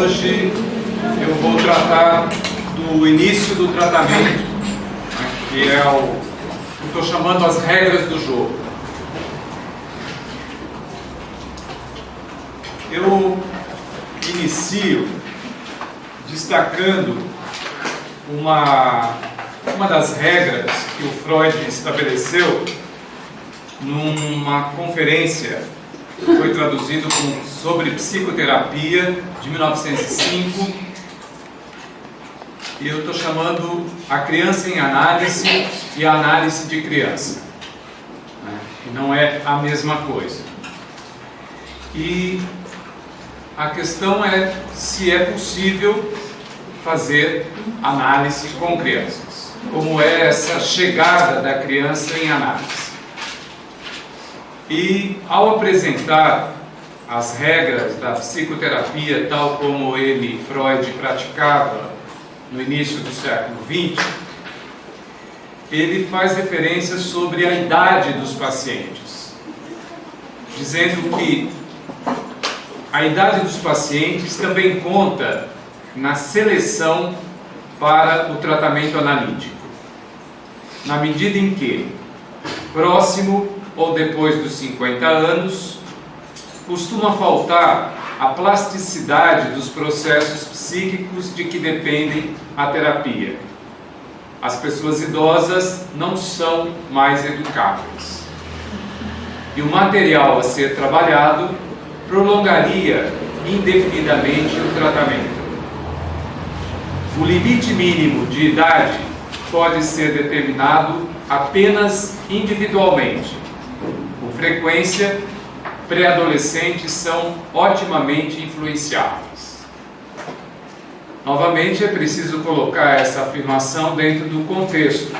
Hoje eu vou tratar do início do tratamento, né, que é eu estou chamando as regras do jogo. Eu inicio destacando uma das regras que o Freud estabeleceu numa conferência que foi traduzido sobre psicoterapia de 1905, e eu estou chamando a criança em análise e a análise de criança, né? Que não é a mesma coisa. E a questão é se é possível fazer análise com crianças. Como é essa chegada da criança em análise. E ao apresentar as regras da psicoterapia, tal como Freud praticava no início do século XX, ele faz referência sobre a idade dos pacientes, dizendo que a idade dos pacientes também conta na seleção para o tratamento analítico, na medida em que, próximo ou depois dos 50 anos, costuma faltar a plasticidade dos processos psíquicos de que dependem a terapia. As pessoas idosas não são mais educáveis. E o material a ser trabalhado prolongaria indefinidamente o tratamento. O limite mínimo de idade pode ser determinado apenas individualmente. Com frequência, pré-adolescentes são otimamente influenciáveis. Novamente, é preciso colocar essa afirmação dentro do contexto.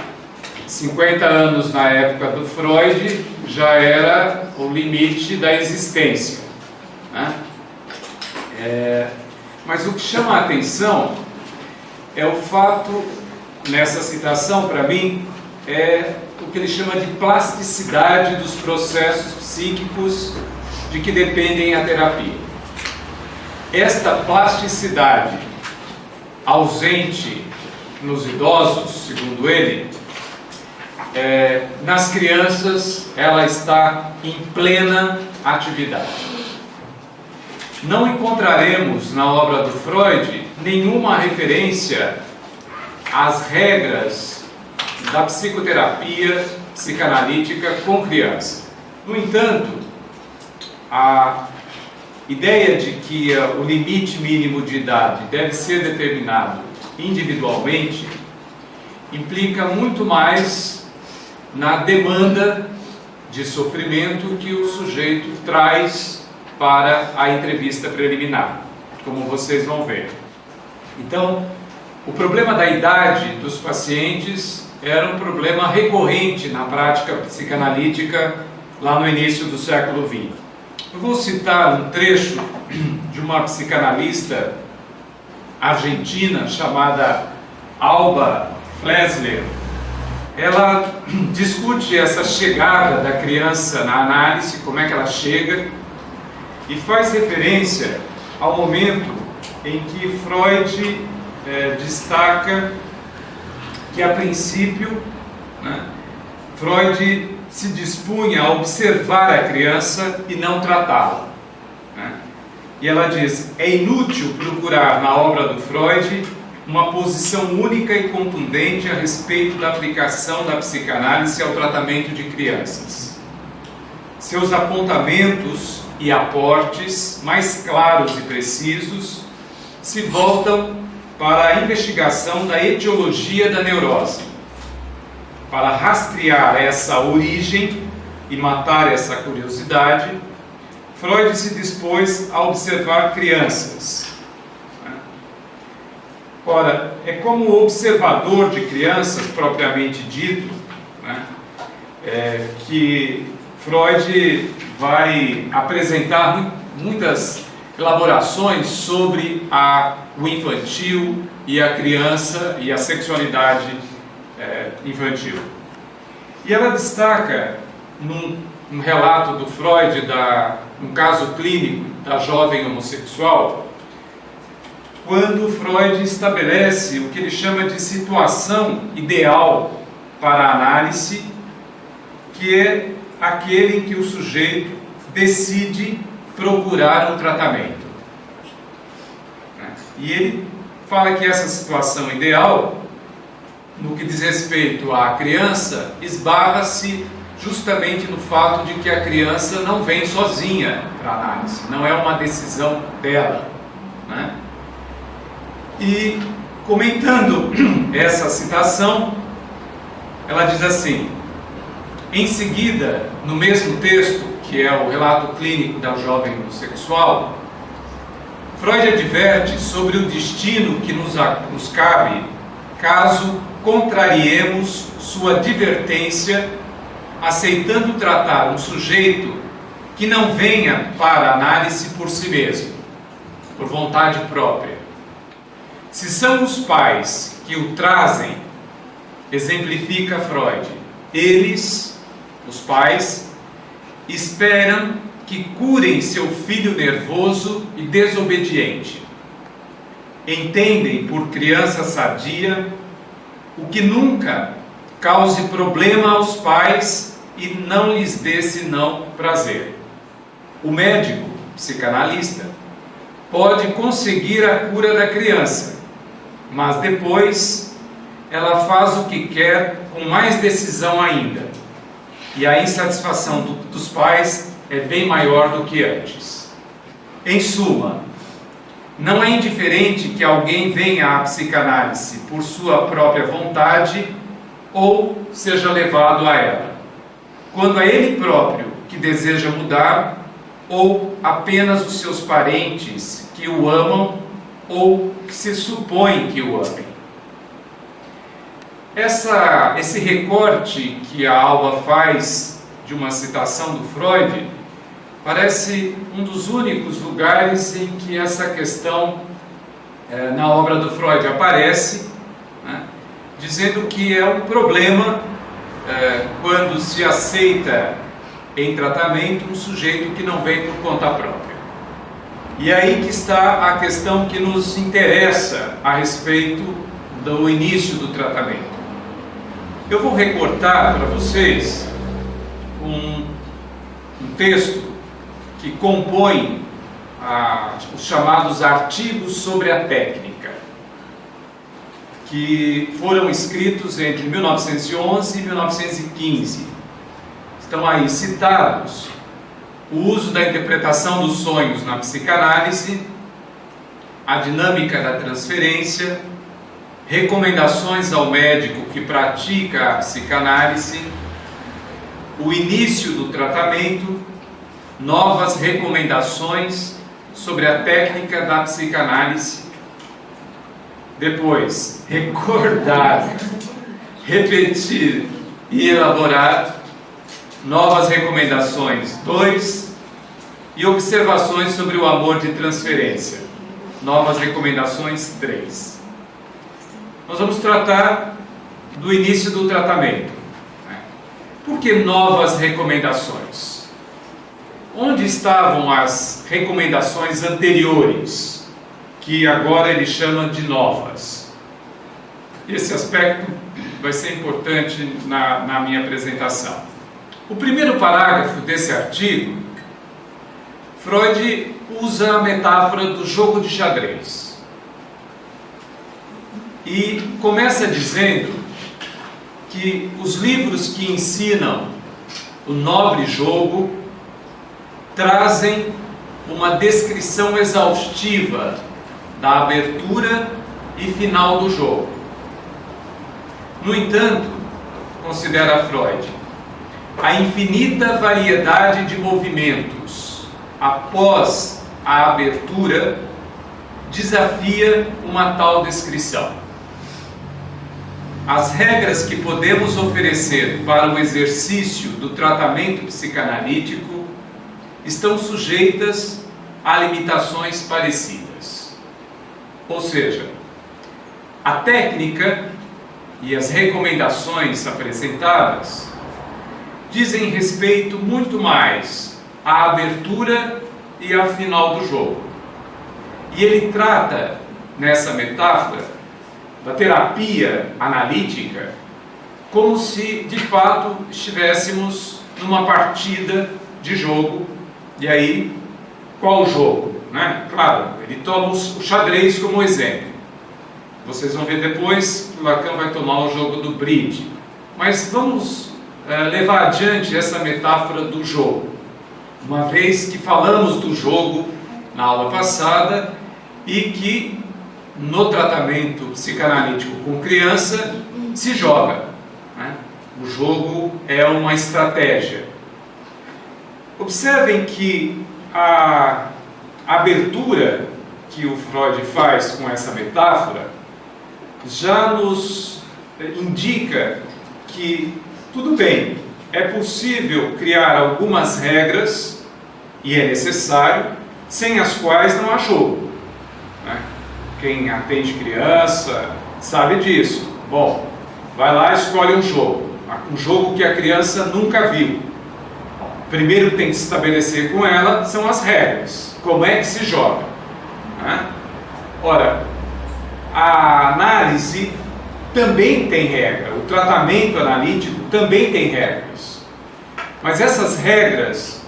50 anos na época do Freud já era o limite da existência, né? Mas o que chama a atenção é o fato, nessa citação, para mim, é o que ele chama de plasticidade dos processos psíquicos de que dependem a terapia. Esta plasticidade ausente nos idosos, segundo ele, nas crianças ela está em plena atividade. Não encontraremos na obra do Freud nenhuma referência às regras da psicoterapia psicanalítica com criança. No entanto, a ideia de que o limite mínimo de idade deve ser determinado individualmente implica muito mais na demanda de sofrimento que o sujeito traz para a entrevista preliminar, como vocês vão ver. Então, o problema da idade dos pacientes era um problema recorrente na prática psicanalítica lá no início do século XX. Eu vou citar um trecho de uma psicanalista argentina chamada Alba Flessler. Ela discute essa chegada da criança na análise, como é que ela chega, e faz referência ao momento em que Freud destaca que, a princípio, né, Freud se dispunha a observar a criança e não tratá-la, né? E ela diz: é inútil procurar na obra do Freud uma posição única e contundente a respeito da aplicação da psicanálise ao tratamento de crianças. Seus apontamentos e aportes mais claros e precisos se voltam para a investigação da etiologia da neurose. Para rastrear essa origem e matar essa curiosidade, Freud se dispôs a observar crianças. Ora, é como observador de crianças, propriamente dito, né, que Freud vai apresentar muitas elaborações sobre o infantil e a criança e a sexualidade infantil. E ela destaca num relato do Freud, um caso clínico da jovem homossexual, quando Freud estabelece o que ele chama de situação ideal para a análise, que é aquele em que o sujeito decide procurar um tratamento. E ele fala que essa situação ideal, no que diz respeito à criança, esbarra-se justamente no fato de que a criança não vem sozinha para a análise, não é uma decisão dela, né? E comentando essa citação, ela diz assim: em seguida, no mesmo texto, que é o relato clínico da jovem homossexual, Freud adverte sobre o destino que nos cabe caso contrariemos sua advertência, aceitando tratar um sujeito que não venha para a análise por si mesmo, por vontade própria. Se são os pais que o trazem, exemplifica Freud, eles, os pais, esperam que curem seu filho nervoso e desobediente. Entendem por criança sadia o que nunca cause problema aos pais e não lhes dê senão prazer. O médico, psicanalista, pode conseguir a cura da criança, mas depois ela faz o que quer com mais decisão ainda, e a insatisfação dos pais é bem maior do que antes. Em suma, não é indiferente que alguém venha à psicanálise por sua própria vontade ou seja levado a ela, quando é ele próprio que deseja mudar ou apenas os seus parentes que o amam ou que se supõe que o amem. Esse recorte que a Alba faz de uma citação do Freud parece um dos únicos lugares em que essa questão na obra do Freud aparece, né, dizendo que é um problema quando se aceita em tratamento um sujeito que não vem por conta própria. E aí que está a questão que nos interessa a respeito do início do tratamento. Eu vou recortar para vocês um texto que compõe os chamados artigos sobre a técnica, que foram escritos entre 1911 e 1915. Estão aí citados o uso da interpretação dos sonhos na psicanálise, a dinâmica da transferência, recomendações ao médico que pratica a psicanálise, o início do tratamento, novas recomendações sobre a técnica da psicanálise, depois, recordar, repetir e elaborar, novas recomendações 2 e observações sobre o amor de transferência, novas recomendações 3. Nós vamos tratar do início do tratamento. Por que novas recomendações? Onde estavam as recomendações anteriores, que agora ele chama de novas? Esse aspecto vai ser importante na minha apresentação. O primeiro parágrafo desse artigo, Freud usa a metáfora do jogo de xadrez. E começa dizendo que os livros que ensinam o nobre jogo trazem uma descrição exaustiva da abertura e final do jogo. No entanto, considera Freud, a infinita variedade de movimentos após a abertura desafia uma tal descrição. As regras que podemos oferecer para o exercício do tratamento psicanalítico estão sujeitas a limitações parecidas. Ou seja, a técnica e as recomendações apresentadas dizem respeito muito mais à abertura e ao final do jogo. E ele trata nessa metáfora da terapia analítica como se de fato estivéssemos numa partida de jogo. E aí, qual jogo? Né? Claro, ele toma o xadrez como exemplo. Vocês vão ver depois que o Lacan vai tomar o jogo do bridge. Mas vamos levar adiante essa metáfora do jogo. Uma vez que falamos do jogo na aula passada e que no tratamento psicanalítico com criança se joga, né? O jogo é uma estratégia. Observem que a abertura que o Freud faz com essa metáfora já nos indica que, tudo bem, é possível criar algumas regras, e é necessário, sem as quais não há jogo, né? Quem atende criança sabe disso. Bom, vai lá e escolhe um jogo que a criança nunca viu. Primeiro tem que se estabelecer com ela são as regras. Como é que se joga, né? Ora, a análise também tem regra, o tratamento analítico também tem regras. Mas essas regras,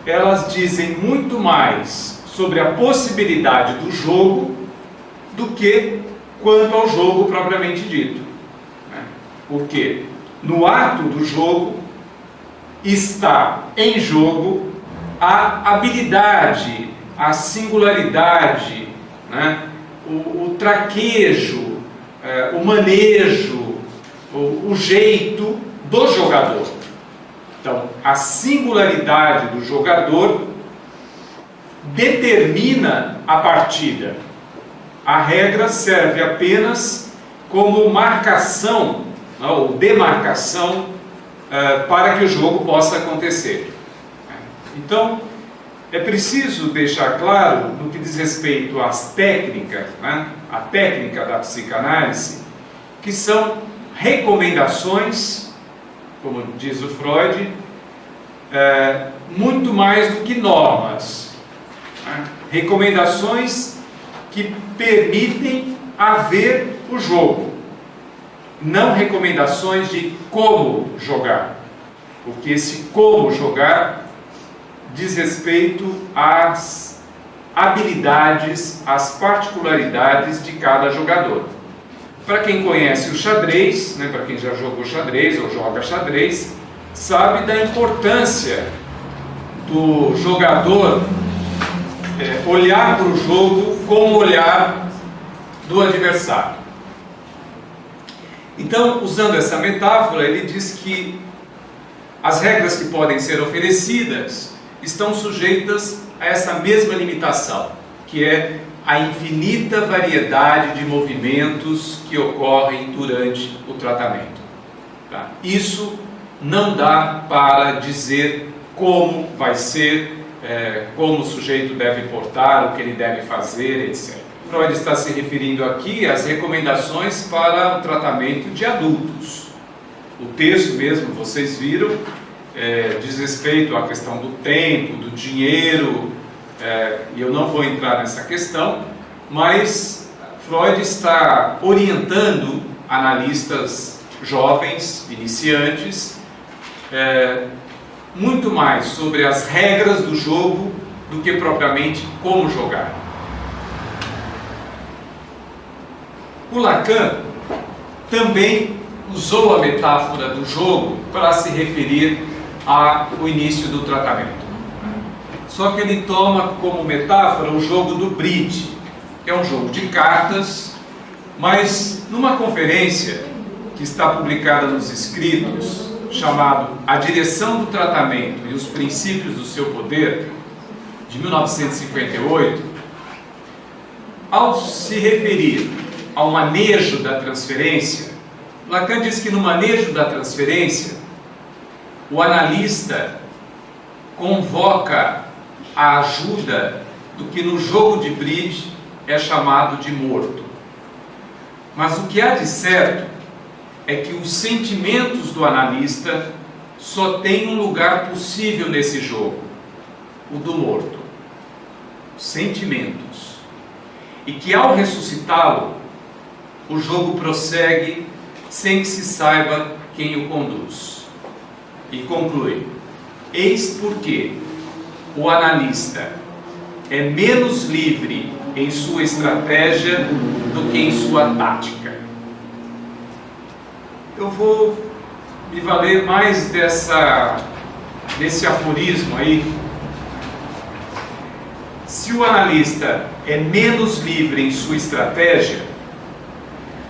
elas dizem muito mais sobre a possibilidade do jogo do que quanto ao jogo propriamente dito, né? Porque no ato do jogo está em jogo a habilidade, a singularidade, né? O traquejo, o manejo, o jeito do jogador. Então, a singularidade do jogador determina a partida. A regra serve apenas como marcação, ou demarcação, para que o jogo possa acontecer. Então, é preciso deixar claro, no que diz respeito às técnicas, né, a técnica da psicanálise, que são recomendações, como diz o Freud, muito mais do que normas, né? Recomendações que permitem haver o jogo, não recomendações de como jogar, porque esse como jogar diz respeito às habilidades, às particularidades de cada jogador. Para quem conhece o xadrez, né, para quem já jogou xadrez ou joga xadrez, sabe da importância do jogador olhar para o jogo com o olhar do adversário. Então, usando essa metáfora, ele diz que as regras que podem ser oferecidas estão sujeitas a essa mesma limitação, que é a infinita variedade de movimentos que ocorrem durante o tratamento. Tá? Isso não dá para dizer como vai ser, como o sujeito deve portar, o que ele deve fazer, etc. Freud está se referindo aqui às recomendações para o tratamento de adultos. O texto mesmo, vocês viram, diz respeito à questão do tempo, do dinheiro, e eu não vou entrar nessa questão, mas Freud está orientando analistas jovens, iniciantes, muito mais sobre as regras do jogo do que propriamente como jogar. O Lacan também usou a metáfora do jogo para se referir ao início do tratamento. Só que ele toma como metáfora o jogo do bridge, que é um jogo de cartas, mas numa conferência que está publicada nos escritos, chamado A Direção do Tratamento e os Princípios do Seu Poder, de 1958, ao se referir ao manejo da transferência, Lacan diz que no manejo da transferência, o analista convoca a ajuda do que no jogo de bridge é chamado de morto. Mas o que há de certo é que os sentimentos do analista só têm um lugar possível nesse jogo, o do morto. Sentimentos. e que ao ressuscitá-lo, o jogo prossegue sem que se saiba quem o conduz. E conclui: eis porque o analista é menos livre em sua estratégia do que em sua tática. Eu vou me valer mais desse aforismo aí. Se o analista é menos livre em sua estratégia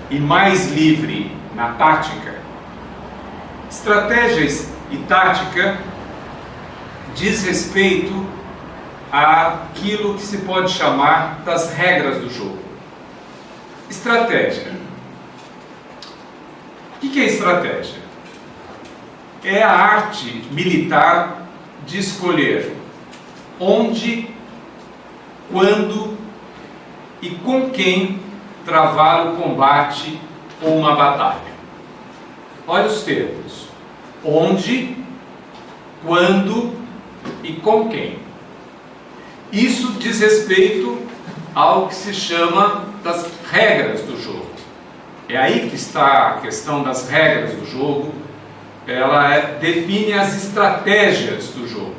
e mais livre na tática, estratégia e tática diz respeito àquilo que se pode chamar das regras do jogo. Estratégia. O que é estratégia? É a arte militar de escolher onde, quando e com quem travar o combate ou uma batalha. Olha os termos: onde, quando e com quem. Isso diz respeito ao que se chama das regras do jogo. É aí que está a questão das regras do jogo. Ela define as estratégias do jogo,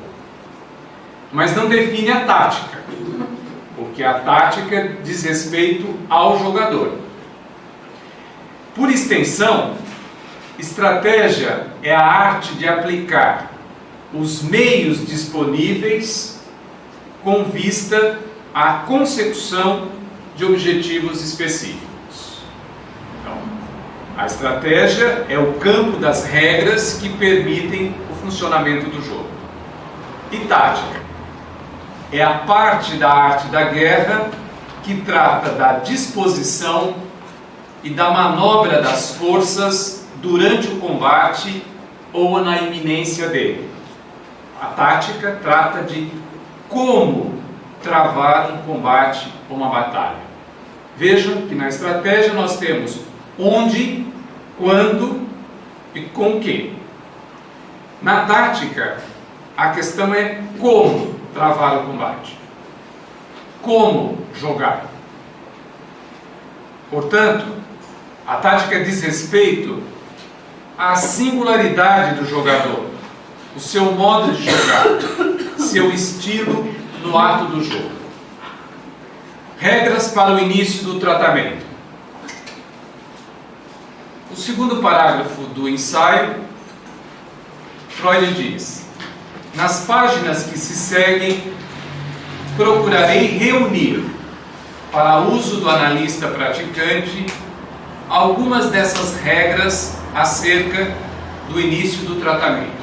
mas não define a tática, porque a tática diz respeito ao jogador. Por extensão, estratégia é a arte de aplicar os meios disponíveis com vista à consecução de objetivos específicos. Então, a estratégia é o campo das regras que permitem o funcionamento do jogo. E tática é a parte da arte da guerra que trata da disposição e da manobra das forças durante o combate ou na iminência dele. A tática trata de como travar um combate ou uma batalha. Vejam que na estratégia nós temos onde, quando e com que. Na tática, a questão é como travar o combate, como jogar. Portanto, a tática diz respeito à singularidade do jogador, o seu modo de jogar, seu estilo no ato do jogo. Regras para o início do tratamento. O segundo parágrafo do ensaio, Freud diz: nas páginas que se seguem, procurarei reunir, para uso do analista praticante, algumas dessas regras acerca do início do tratamento.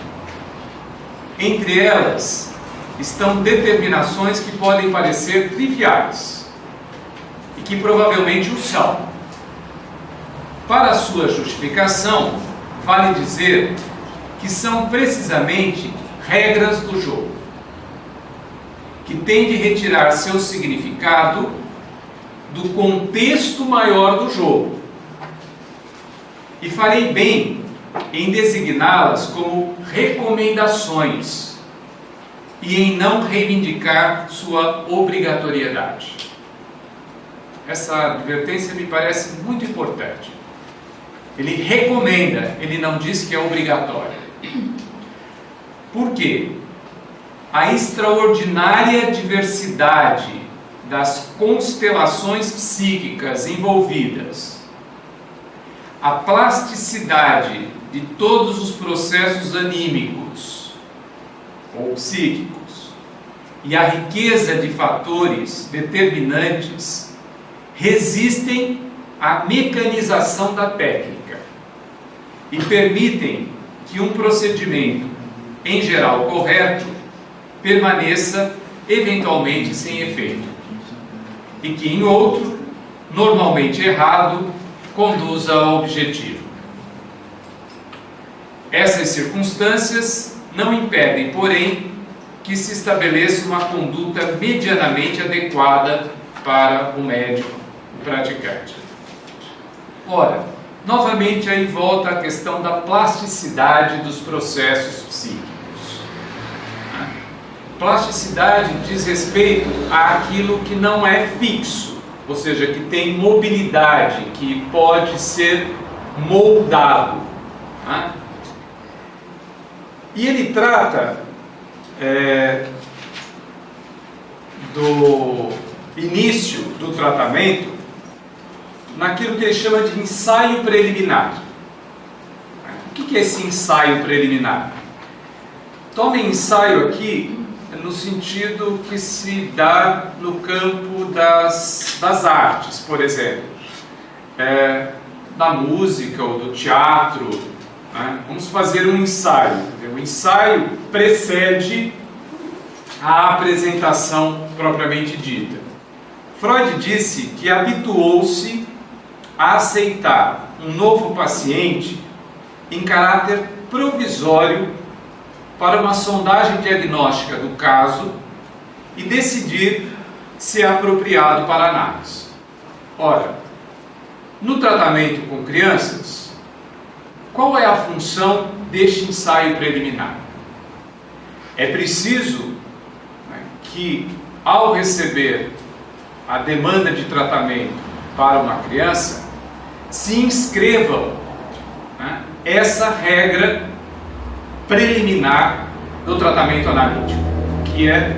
Entre elas estão determinações que podem parecer triviais e que provavelmente o são. Para sua justificação, vale dizer que são precisamente regras do jogo, que têm de retirar seu significado do contexto maior do jogo. E farei bem em designá-las como recomendações e em não reivindicar sua obrigatoriedade. Essa advertência me parece muito importante. Ele recomenda, ele não diz que é obrigatório. Por quê? A extraordinária diversidade das constelações psíquicas envolvidas, a plasticidade de todos os processos anímicos ou psíquicos e a riqueza de fatores determinantes resistem à mecanização da técnica e permitem que um procedimento, em geral correto, permaneça eventualmente sem efeito e que em outro, normalmente errado, conduza ao objetivo. Essas circunstâncias não impedem, porém, que se estabeleça uma conduta medianamente adequada para o médico, o praticante. Ora, novamente aí volta a questão da plasticidade dos processos psíquicos. Plasticidade diz respeito àquilo que não é fixo, ou seja, que tem mobilidade, que pode ser moldado. Né? E ele trata do início do tratamento naquilo que ele chama de ensaio preliminar. O que é esse ensaio preliminar? Tome ensaio aqui no sentido que se dá no campo das artes, por exemplo, da música ou do teatro. Né? Vamos fazer um ensaio. O ensaio precede a apresentação propriamente dita. Freud disse que habituou-se a aceitar um novo paciente em caráter provisório para uma sondagem diagnóstica do caso e decidir se é apropriado para análise. Ora, no tratamento com crianças, qual é a função deste ensaio preliminar? É preciso que, ao receber a demanda de tratamento para uma criança, se inscrevam essa regra preliminar do tratamento analítico, que é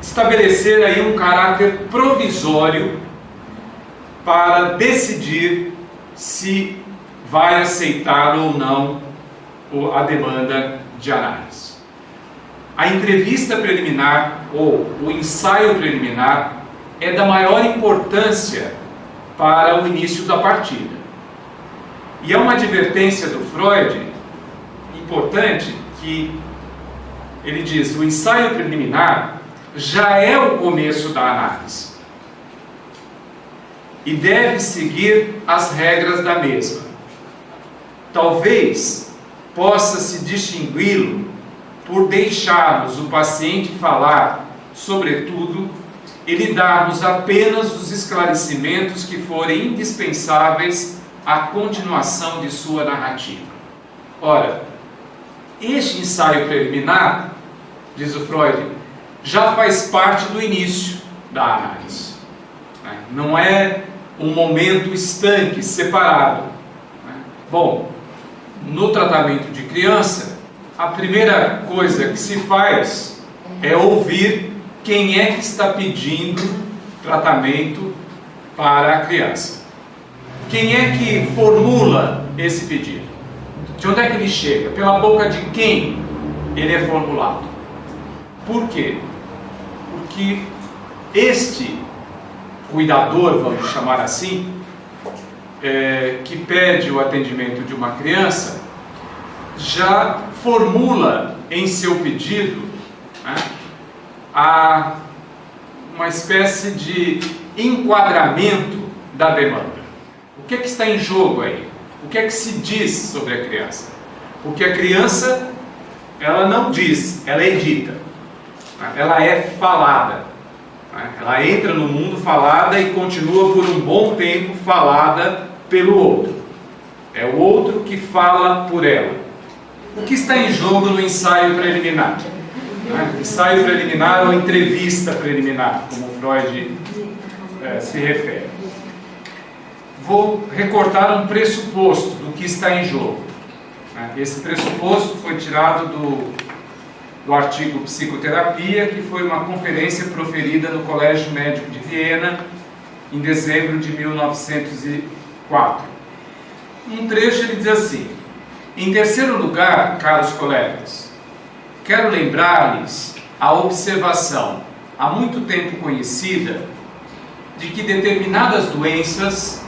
estabelecer aí um caráter provisório para decidir se vai aceitar ou não a demanda de análise. A entrevista preliminar ou o ensaio preliminar é da maior importância para o início da partida. E é uma advertência do Freud importante que ele diz: o ensaio preliminar já é o começo da análise e deve seguir as regras da mesma. Talvez possa-se distingui-lo por deixarmos o paciente falar, sobretudo, e lhe darmos apenas os esclarecimentos que forem indispensáveis à continuação de sua narrativa. Ora, este ensaio preliminar, diz o Freud, já faz parte do início da análise. Não é um momento estanque, separado. Bom, no tratamento de criança, a primeira coisa que se faz é ouvir quem é que está pedindo tratamento para a criança. Quem é que formula esse pedido? De onde é que ele chega? Pela boca de quem ele é formulado? Por quê? Porque este cuidador, vamos chamar assim, que pede o atendimento de uma criança, já formula em seu pedido uma espécie de enquadramento da demanda. O que é que está em jogo aí? O que é que se diz sobre a criança? Porque a criança, ela não diz, ela é dita. Ela é falada. Ela entra no mundo falada e continua por um bom tempo falada pelo outro. É o outro que fala por ela. O que está em jogo no ensaio preliminar? Ensaio preliminar ou entrevista preliminar, como Freud se refere. Vou recortar um pressuposto do que está em jogo. Esse pressuposto foi tirado do artigo Psicoterapia, que foi uma conferência proferida no Colégio Médico de Viena em dezembro de 1904. Um trecho ele diz assim: em terceiro lugar, caros colegas, quero lembrar-lhes a observação, há muito tempo conhecida, de que determinadas doenças,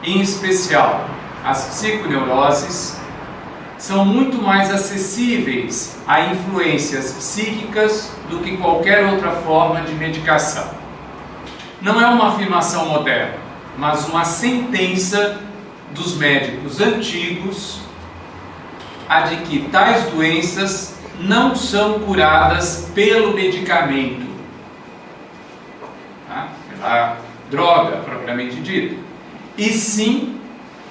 em especial as psiconeuroses, são muito mais acessíveis a influências psíquicas do que qualquer outra forma de medicação. Não é uma afirmação moderna, mas uma sentença dos médicos antigos, a de que tais doenças não são curadas pelo medicamento, pela droga propriamente dita, e sim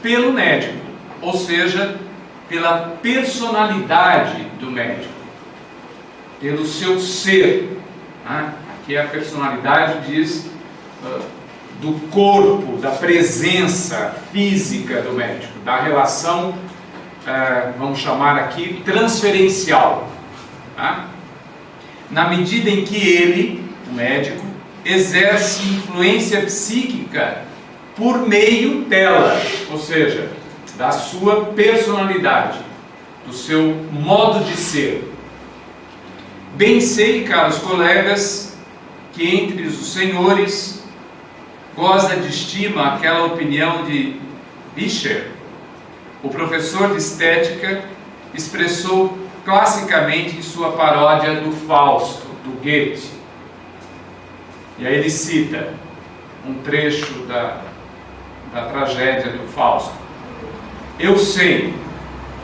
pelo médico, ou seja, pela personalidade do médico, pelo seu ser. Aqui a personalidade diz do corpo, da presença física do médico, da relação, vamos chamar aqui, transferencial. Tá? Na medida em que ele, o médico, exerce influência psíquica por meio dela, ou seja, da sua personalidade, do seu modo de ser. Bem sei, caros colegas, que entre os senhores goza de estima aquela opinião de Vischer, o professor de estética, expressou classicamente em sua paródia do Fausto, do Goethe. E aí ele cita um trecho da tragédia do Fausto. Eu sei,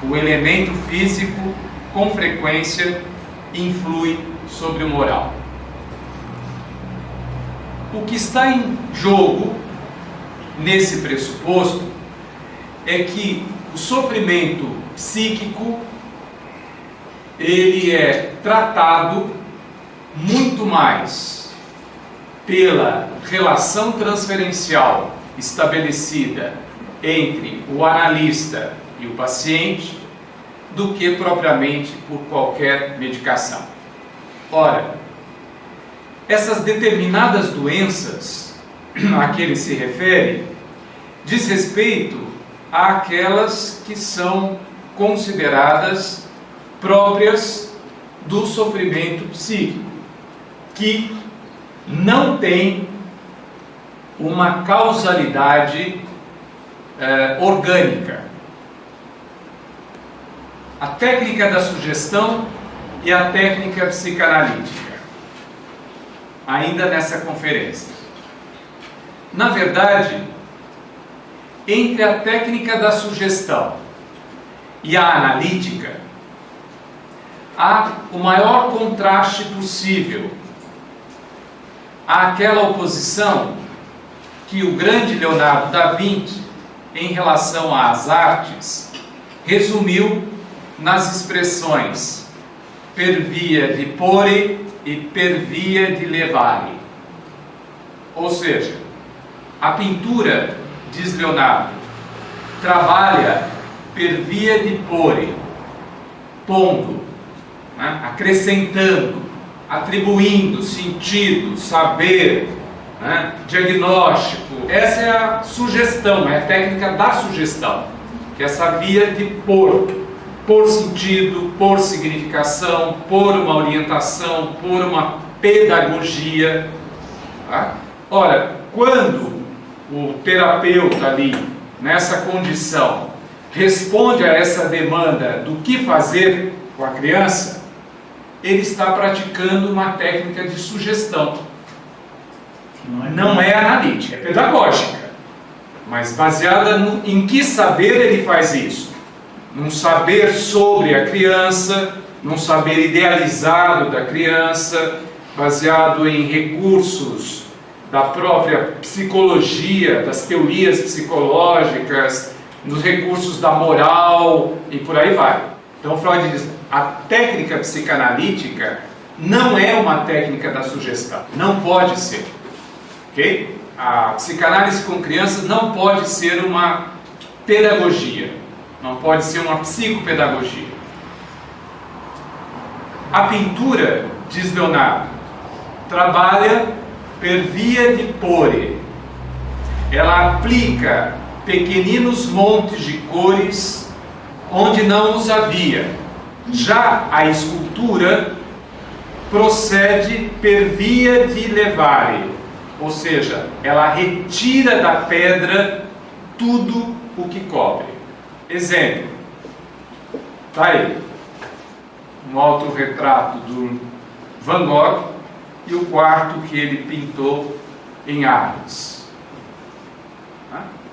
o elemento físico, com frequência, influi sobre o moral. O que está em jogo, nesse pressuposto, é que o sofrimento psíquico, ele é tratado muito mais pela relação transferencial estabelecida entre o analista e o paciente do que propriamente por qualquer medicação. Ora, essas determinadas doenças a que ele se refere diz respeito àquelas que são consideradas próprias do sofrimento psíquico, que não tem uma causalidade orgânica. A técnica da sugestão e a técnica psicanalítica, ainda nessa conferência. Na verdade, entre a técnica da sugestão e a analítica, há o maior contraste possível. Há aquela oposição que o grande Leonardo da Vinci, em relação às artes, resumiu nas expressões per via di porre e per via di levare. Ou seja, a pintura, diz Leonardo, trabalha per via di porre, pondo, né, acrescentando, atribuindo sentido, saber, né, diagnóstico. Essa é a sugestão, é a técnica da sugestão, que é essa via de por sentido, por significação, por uma orientação, por uma pedagogia. Tá? Ora, quando o terapeuta ali, nessa condição, responde a essa demanda do que fazer com a criança, ele está praticando uma técnica de sugestão. Não é analítica, é pedagógica, mas baseada em que saber ele faz isso. Num saber sobre a criança, num saber idealizado da criança, baseado em recursos da própria psicologia, das teorias psicológicas, nos recursos da moral e por aí vai. Então Freud diz, a técnica psicanalítica não é uma técnica da sugestão, não pode ser. Okay? A psicanálise com crianças não pode ser uma pedagogia, não pode ser uma psicopedagogia. A pintura, diz Leonardo, trabalha per via di porre. Ela aplica pequeninos montes de cores onde não os havia. Já a escultura procede per via di levare, ou seja, ela retira da pedra tudo o que cobre. Exemplo, está aí, um autorretrato do Van Gogh e o quarto que ele pintou em Arles.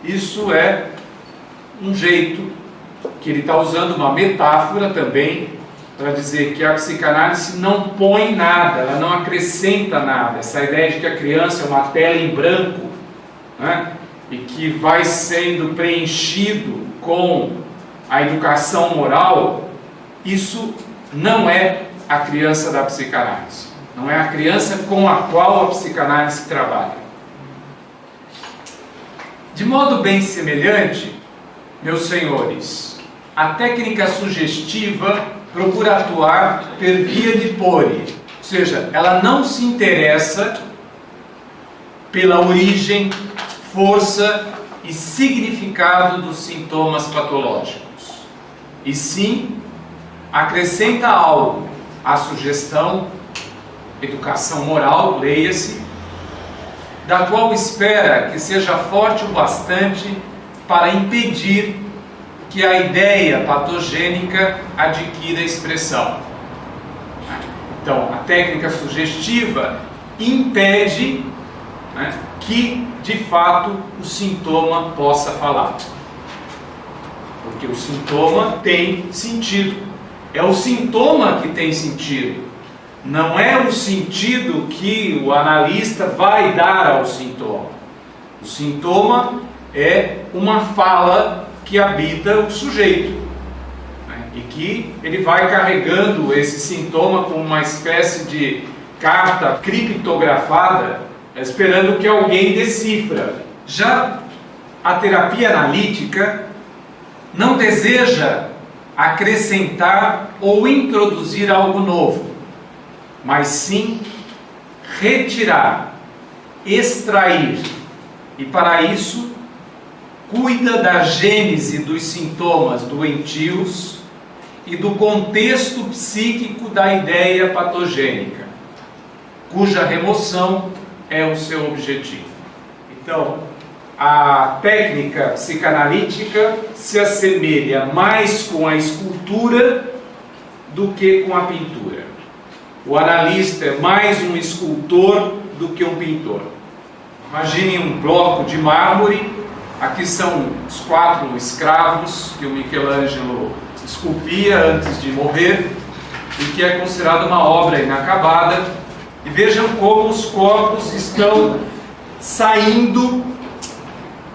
Isso é um jeito que ele está usando, uma metáfora também, para dizer que a psicanálise não põe nada, ela não acrescenta nada. Essa ideia de que a criança é uma tela em branco, né, e que vai sendo preenchido com a educação moral, isso não é a criança da psicanálise. Não é a criança com a qual a psicanálise trabalha. De modo bem semelhante, meus senhores, a técnica sugestiva procura atuar per via de pori, ou seja, ela não se interessa pela origem, força e significado dos sintomas patológicos, e sim acrescenta algo à sugestão, educação moral, leia-se, da qual espera que seja forte o bastante para impedir que a ideia patogênica adquira expressão. Então, a técnica sugestiva impede, que, de fato, o sintoma possa falar. Porque o sintoma tem sentido. É o sintoma que tem sentido. Não é o sentido que o analista vai dar ao sintoma. O sintoma é uma fala que habita o sujeito, e que ele vai carregando esse sintoma como uma espécie de carta criptografada, esperando que alguém decifra. Já a terapia analítica não deseja acrescentar ou introduzir algo novo, mas sim retirar, extrair, e para isso cuida da gênese dos sintomas doentios e do contexto psíquico da ideia patogênica, cuja remoção é o seu objetivo. Então, a técnica psicanalítica se assemelha mais com a escultura do que com a pintura. O analista é mais um escultor do que um pintor. Imaginem um bloco de mármore. Aqui são os 4 escravos que o Michelangelo esculpia antes de morrer e que é considerada uma obra inacabada. E vejam como os corpos estão saindo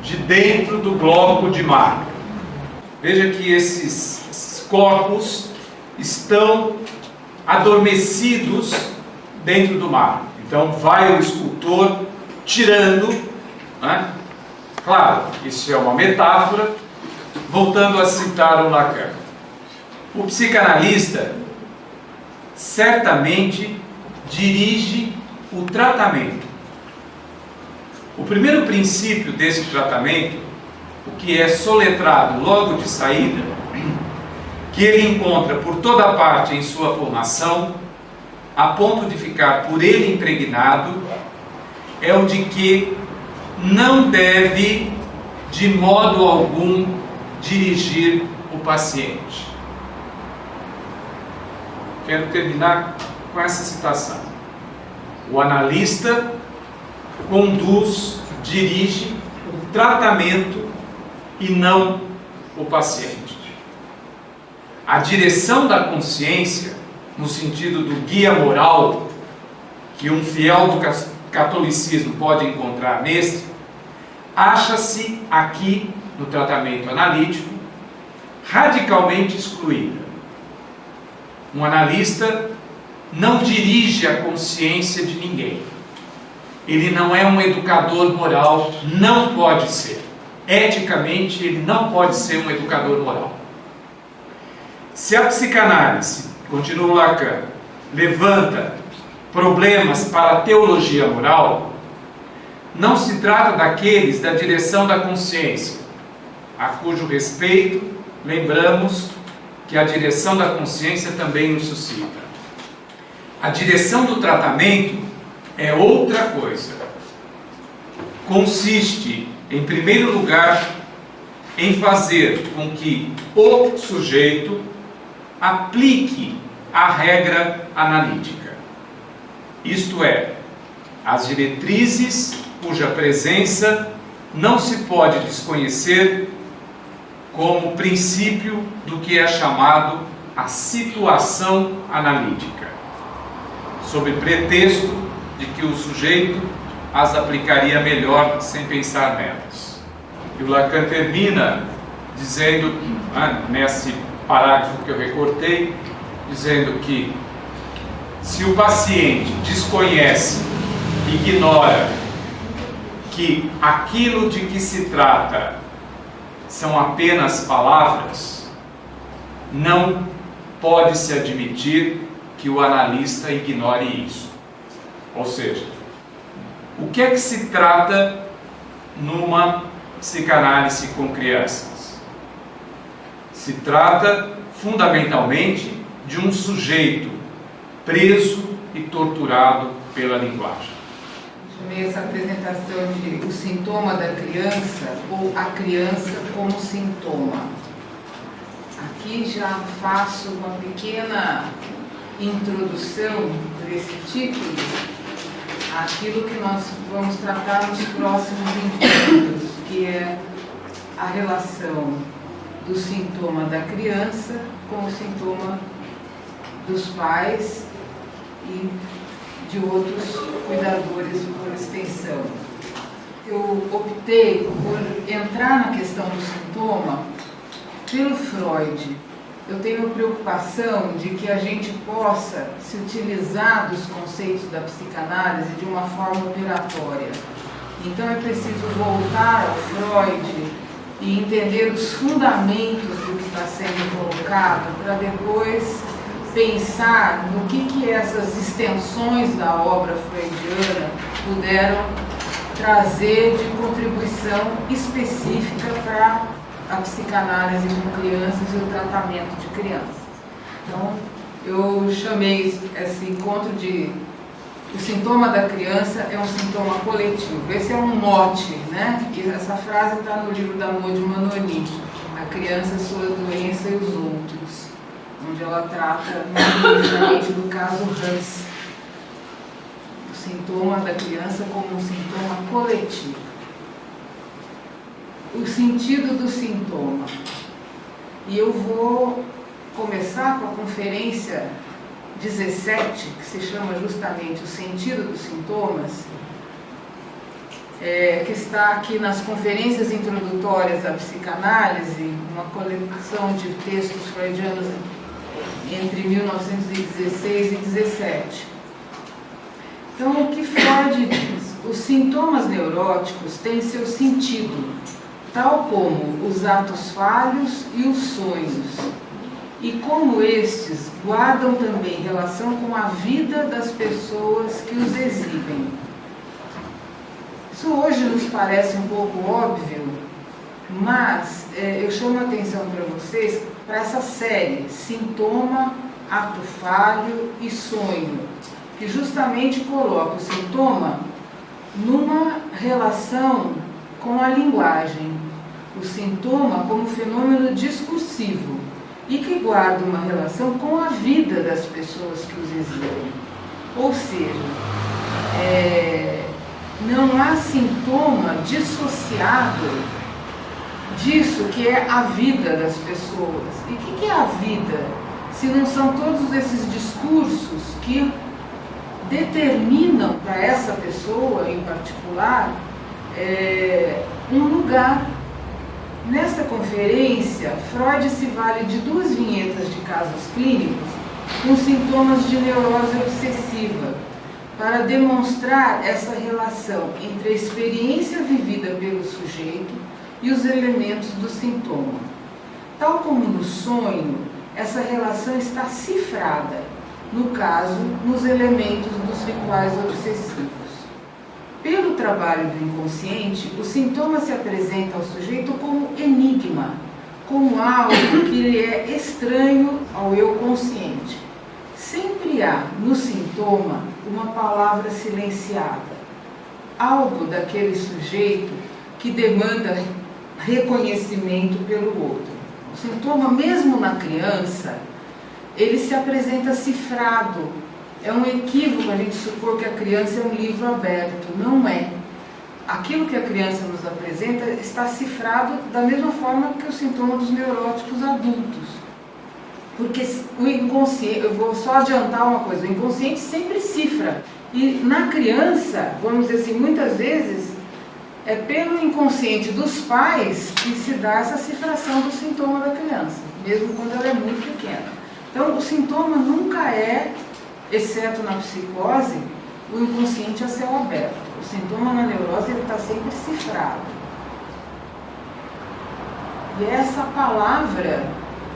de dentro do bloco de mármore. Veja que esses corpos estão adormecidos dentro do mármore. Então vai o escultor tirando, Claro, isso é uma metáfora, voltando a citar o Lacan. O psicanalista certamente dirige o tratamento. O primeiro princípio desse tratamento, o que é soletrado logo de saída, que ele encontra por toda parte em sua formação, a ponto de ficar por ele impregnado, é o de que não deve, de modo algum, dirigir o paciente. Quero terminar com essa citação. O analista conduz, dirige o tratamento e não o paciente. A direção da consciência, no sentido do guia moral, que um fiel do catolicismo pode encontrar neste, acha-se aqui, no tratamento analítico, radicalmente excluída. Um analista não dirige a consciência de ninguém. Ele não é um educador moral, não pode ser. Eticamente, ele não pode ser um educador moral. Se a psicanálise, continua o Lacan, levanta problemas para a teologia moral, não se trata daqueles da direção da consciência, a cujo respeito, lembramos que a direção da consciência também nos suscita. A direção do tratamento é outra coisa. Consiste, em primeiro lugar, em fazer com que o sujeito aplique a regra analítica. Isto é, as diretrizes cuja presença não se pode desconhecer como princípio do que é chamado a situação analítica, sob pretexto de que o sujeito as aplicaria melhor sem pensar nelas. E o Lacan termina dizendo, nesse parágrafo que eu recortei, dizendo que se o paciente desconhece, ignora que aquilo de que se trata são apenas palavras, não pode-se admitir que o analista ignore isso. Ou seja, o que é que se trata numa psicanálise com crianças? Se trata fundamentalmente de um sujeito preso e torturado pela linguagem. Chamei essa apresentação de o sintoma da criança ou a criança como sintoma. Aqui já faço uma pequena introdução para esse título, aquilo que nós vamos tratar nos próximos encontros, que é a relação do sintoma da criança com o sintoma dos pais e de outros cuidadores por extensão. Eu optei por entrar na questão do sintoma pelo Freud. Eu tenho preocupação de que a gente possa se utilizar dos conceitos da psicanálise de uma forma operatória. Então é preciso voltar ao Freud e entender os fundamentos do que está sendo colocado para depois pensar no que essas extensões da obra freudiana puderam trazer de contribuição específica para a psicanálise com crianças e o tratamento de crianças. Então, eu chamei esse encontro de o sintoma da criança é um sintoma coletivo. Esse é um mote, né? E essa frase está no livro da Maud Manoni, A Criança, Sua Doença e os Outros, onde ela trata justamente do caso Hans, o sintoma da criança como um sintoma coletivo. O sentido do sintoma. E eu vou começar com a conferência 17, que se chama justamente o sentido dos sintomas, que está aqui nas conferências introdutórias à psicanálise, uma coleção de textos freudianos entre 1916 e 17. Então, o que Freud diz? Os sintomas neuróticos têm seu sentido, tal como os atos falhos e os sonhos, e como estes guardam também relação com a vida das pessoas que os exibem. Isso hoje nos parece um pouco óbvio, mas eu chamo a atenção para vocês para essa série, sintoma, ato falho e sonho, que justamente coloca o sintoma numa relação com a linguagem, o sintoma como fenômeno discursivo e que guarda uma relação com a vida das pessoas que os exibem. Ou seja, não há sintoma dissociado disso que é a vida das pessoas. E o que é a vida? Se não são todos esses discursos que determinam para essa pessoa em particular um lugar. Nesta conferência, Freud se vale de 2 vinhetas de casos clínicos com sintomas de neurose obsessiva para demonstrar essa relação entre a experiência vivida pelo sujeito e os elementos do sintoma. Tal como no sonho, essa relação está cifrada, no caso, nos elementos dos rituais obsessivos. Pelo trabalho do inconsciente, o sintoma se apresenta ao sujeito como enigma, como algo que lhe é estranho ao eu consciente. Sempre há no sintoma uma palavra silenciada, algo daquele sujeito que demanda reconhecimento pelo outro. O sintoma, mesmo na criança, ele se apresenta cifrado. É um equívoco a gente supor que a criança é um livro aberto. Não é. Aquilo que a criança nos apresenta está cifrado da mesma forma que o sintoma dos neuróticos adultos. Porque o inconsciente, eu vou só adiantar uma coisa, o inconsciente sempre cifra. E na criança, vamos dizer assim, muitas vezes, é pelo inconsciente dos pais que se dá essa cifração do sintoma da criança, mesmo quando ela é muito pequena. Então, o sintoma nunca é, exceto na psicose, o inconsciente a céu aberto. O sintoma na neurose está sempre cifrado. E é essa palavra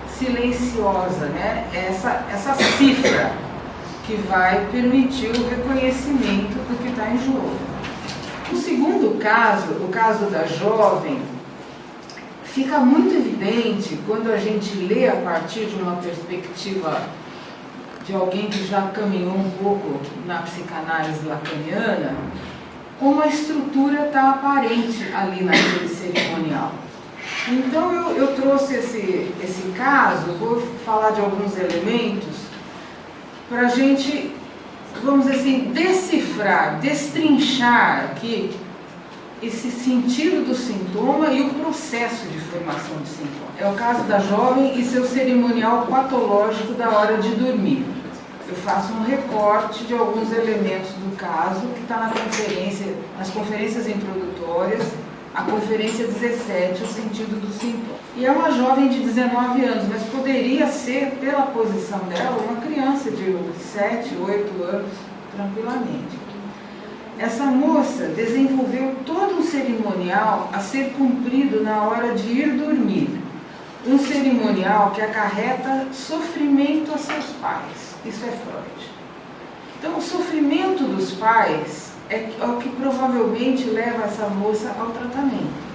silenciosa, né? Essa cifra que vai permitir o reconhecimento do que está em jogo. O segundo caso, o caso da jovem, fica muito evidente quando a gente lê a partir de uma perspectiva de alguém que já caminhou um pouco na psicanálise lacaniana, como a estrutura está aparente ali naquele cerimonial. Então eu trouxe esse caso, vou falar de alguns elementos para a gente, vamos dizer assim, decifrar, destrinchar aqui esse sentido do sintoma e o processo de formação do sintoma. É o caso da jovem e seu cerimonial patológico da hora de dormir. Eu faço um recorte de alguns elementos do caso que está nas conferências introdutórias, a conferência 17, o sentido do sintoma. E é uma jovem de 19 anos, mas poderia ser, pela posição dela, uma criança de 7, 8 anos, tranquilamente. Essa moça desenvolveu todo um cerimonial a ser cumprido na hora de ir dormir. Um cerimonial que acarreta sofrimento a seus pais. Isso é Freud. Então, o sofrimento dos pais é o que provavelmente leva essa moça ao tratamento.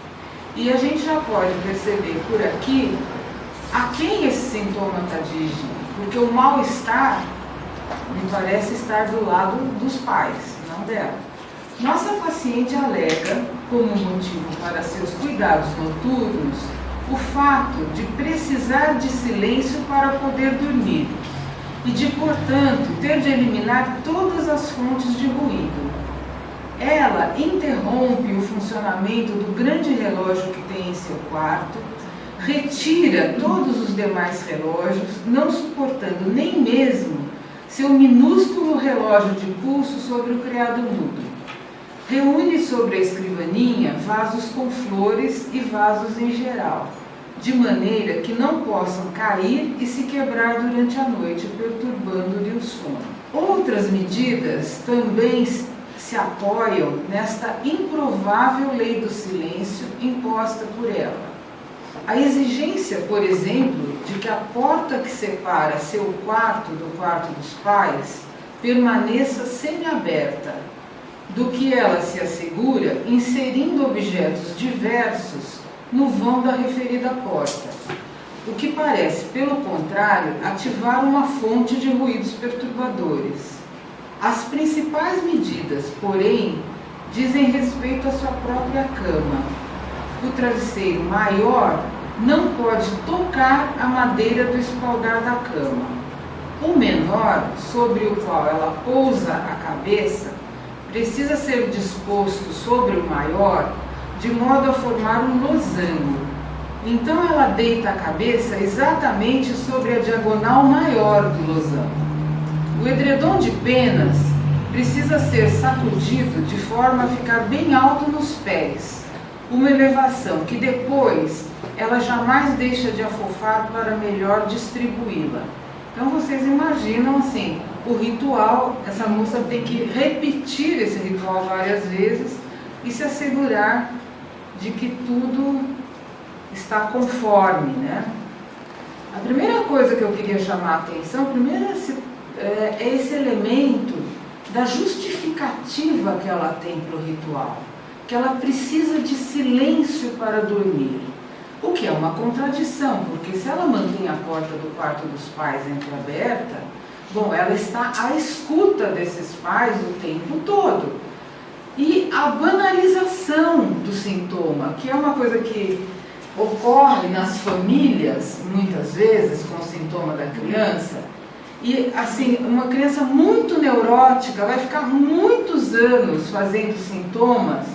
E a gente já pode perceber por aqui a quem esse sintoma está dirigindo. Porque o mal-estar me parece estar do lado dos pais, não dela. Nossa paciente alega, como motivo para seus cuidados noturnos, o fato de precisar de silêncio para poder dormir e de, portanto, ter de eliminar todas as fontes de ruído. Ela interrompe o funcionamento do grande relógio que tem em seu quarto, retira todos os demais relógios, não suportando nem mesmo seu minúsculo relógio de pulso sobre o criado mudo. Reúne sobre a escrivaninha vasos com flores e vasos em geral, de maneira que não possam cair e se quebrar durante a noite, perturbando-lhe o sono. Outras medidas também se apoiam nesta improvável lei do silêncio imposta por ela. A exigência, por exemplo, de que a porta que separa seu quarto do quarto dos pais permaneça semiaberta, do que ela se assegura inserindo objetos diversos no vão da referida porta, o que parece, pelo contrário, ativar uma fonte de ruídos perturbadores. As principais medidas, porém, dizem respeito à sua própria cama. O travesseiro maior não pode tocar a madeira do espaldar da cama. O menor, sobre o qual ela pousa a cabeça, precisa ser disposto sobre o maior, de modo a formar um losango. Então ela deita a cabeça exatamente sobre a diagonal maior do losango. O edredom de penas precisa ser sacudido de forma a ficar bem alto nos pés, uma elevação que depois ela jamais deixa de afofar para melhor distribuí-la. Então vocês imaginam assim, o ritual, essa moça tem que repetir esse ritual várias vezes e se assegurar de que tudo está conforme, né? A primeira coisa que eu queria chamar a atenção, primeiro é esse elemento da justificativa que ela tem para o ritual, que ela precisa de silêncio para dormir, o que é uma contradição, porque se ela mantém a porta do quarto dos pais entreaberta, bom, ela está à escuta desses pais o tempo todo. E a banalização do sintoma, que é uma coisa que ocorre nas famílias, muitas vezes, com o sintoma da criança, e assim, uma criança muito neurótica vai ficar muitos anos fazendo sintomas,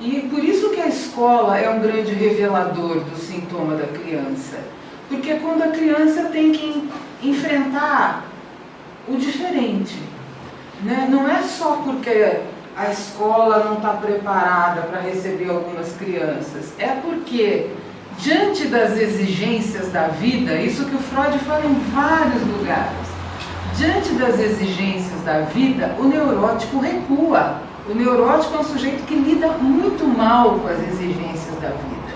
e por isso que a escola é um grande revelador do sintoma da criança, porque é quando a criança tem que enfrentar o diferente, né? Não é só porque a escola não está preparada para receber algumas crianças, é porque diante das exigências da vida, isso que o Freud fala em vários lugares, diante das exigências da vida, o neurótico recua. O neurótico é um sujeito que lida muito mal com as exigências da vida.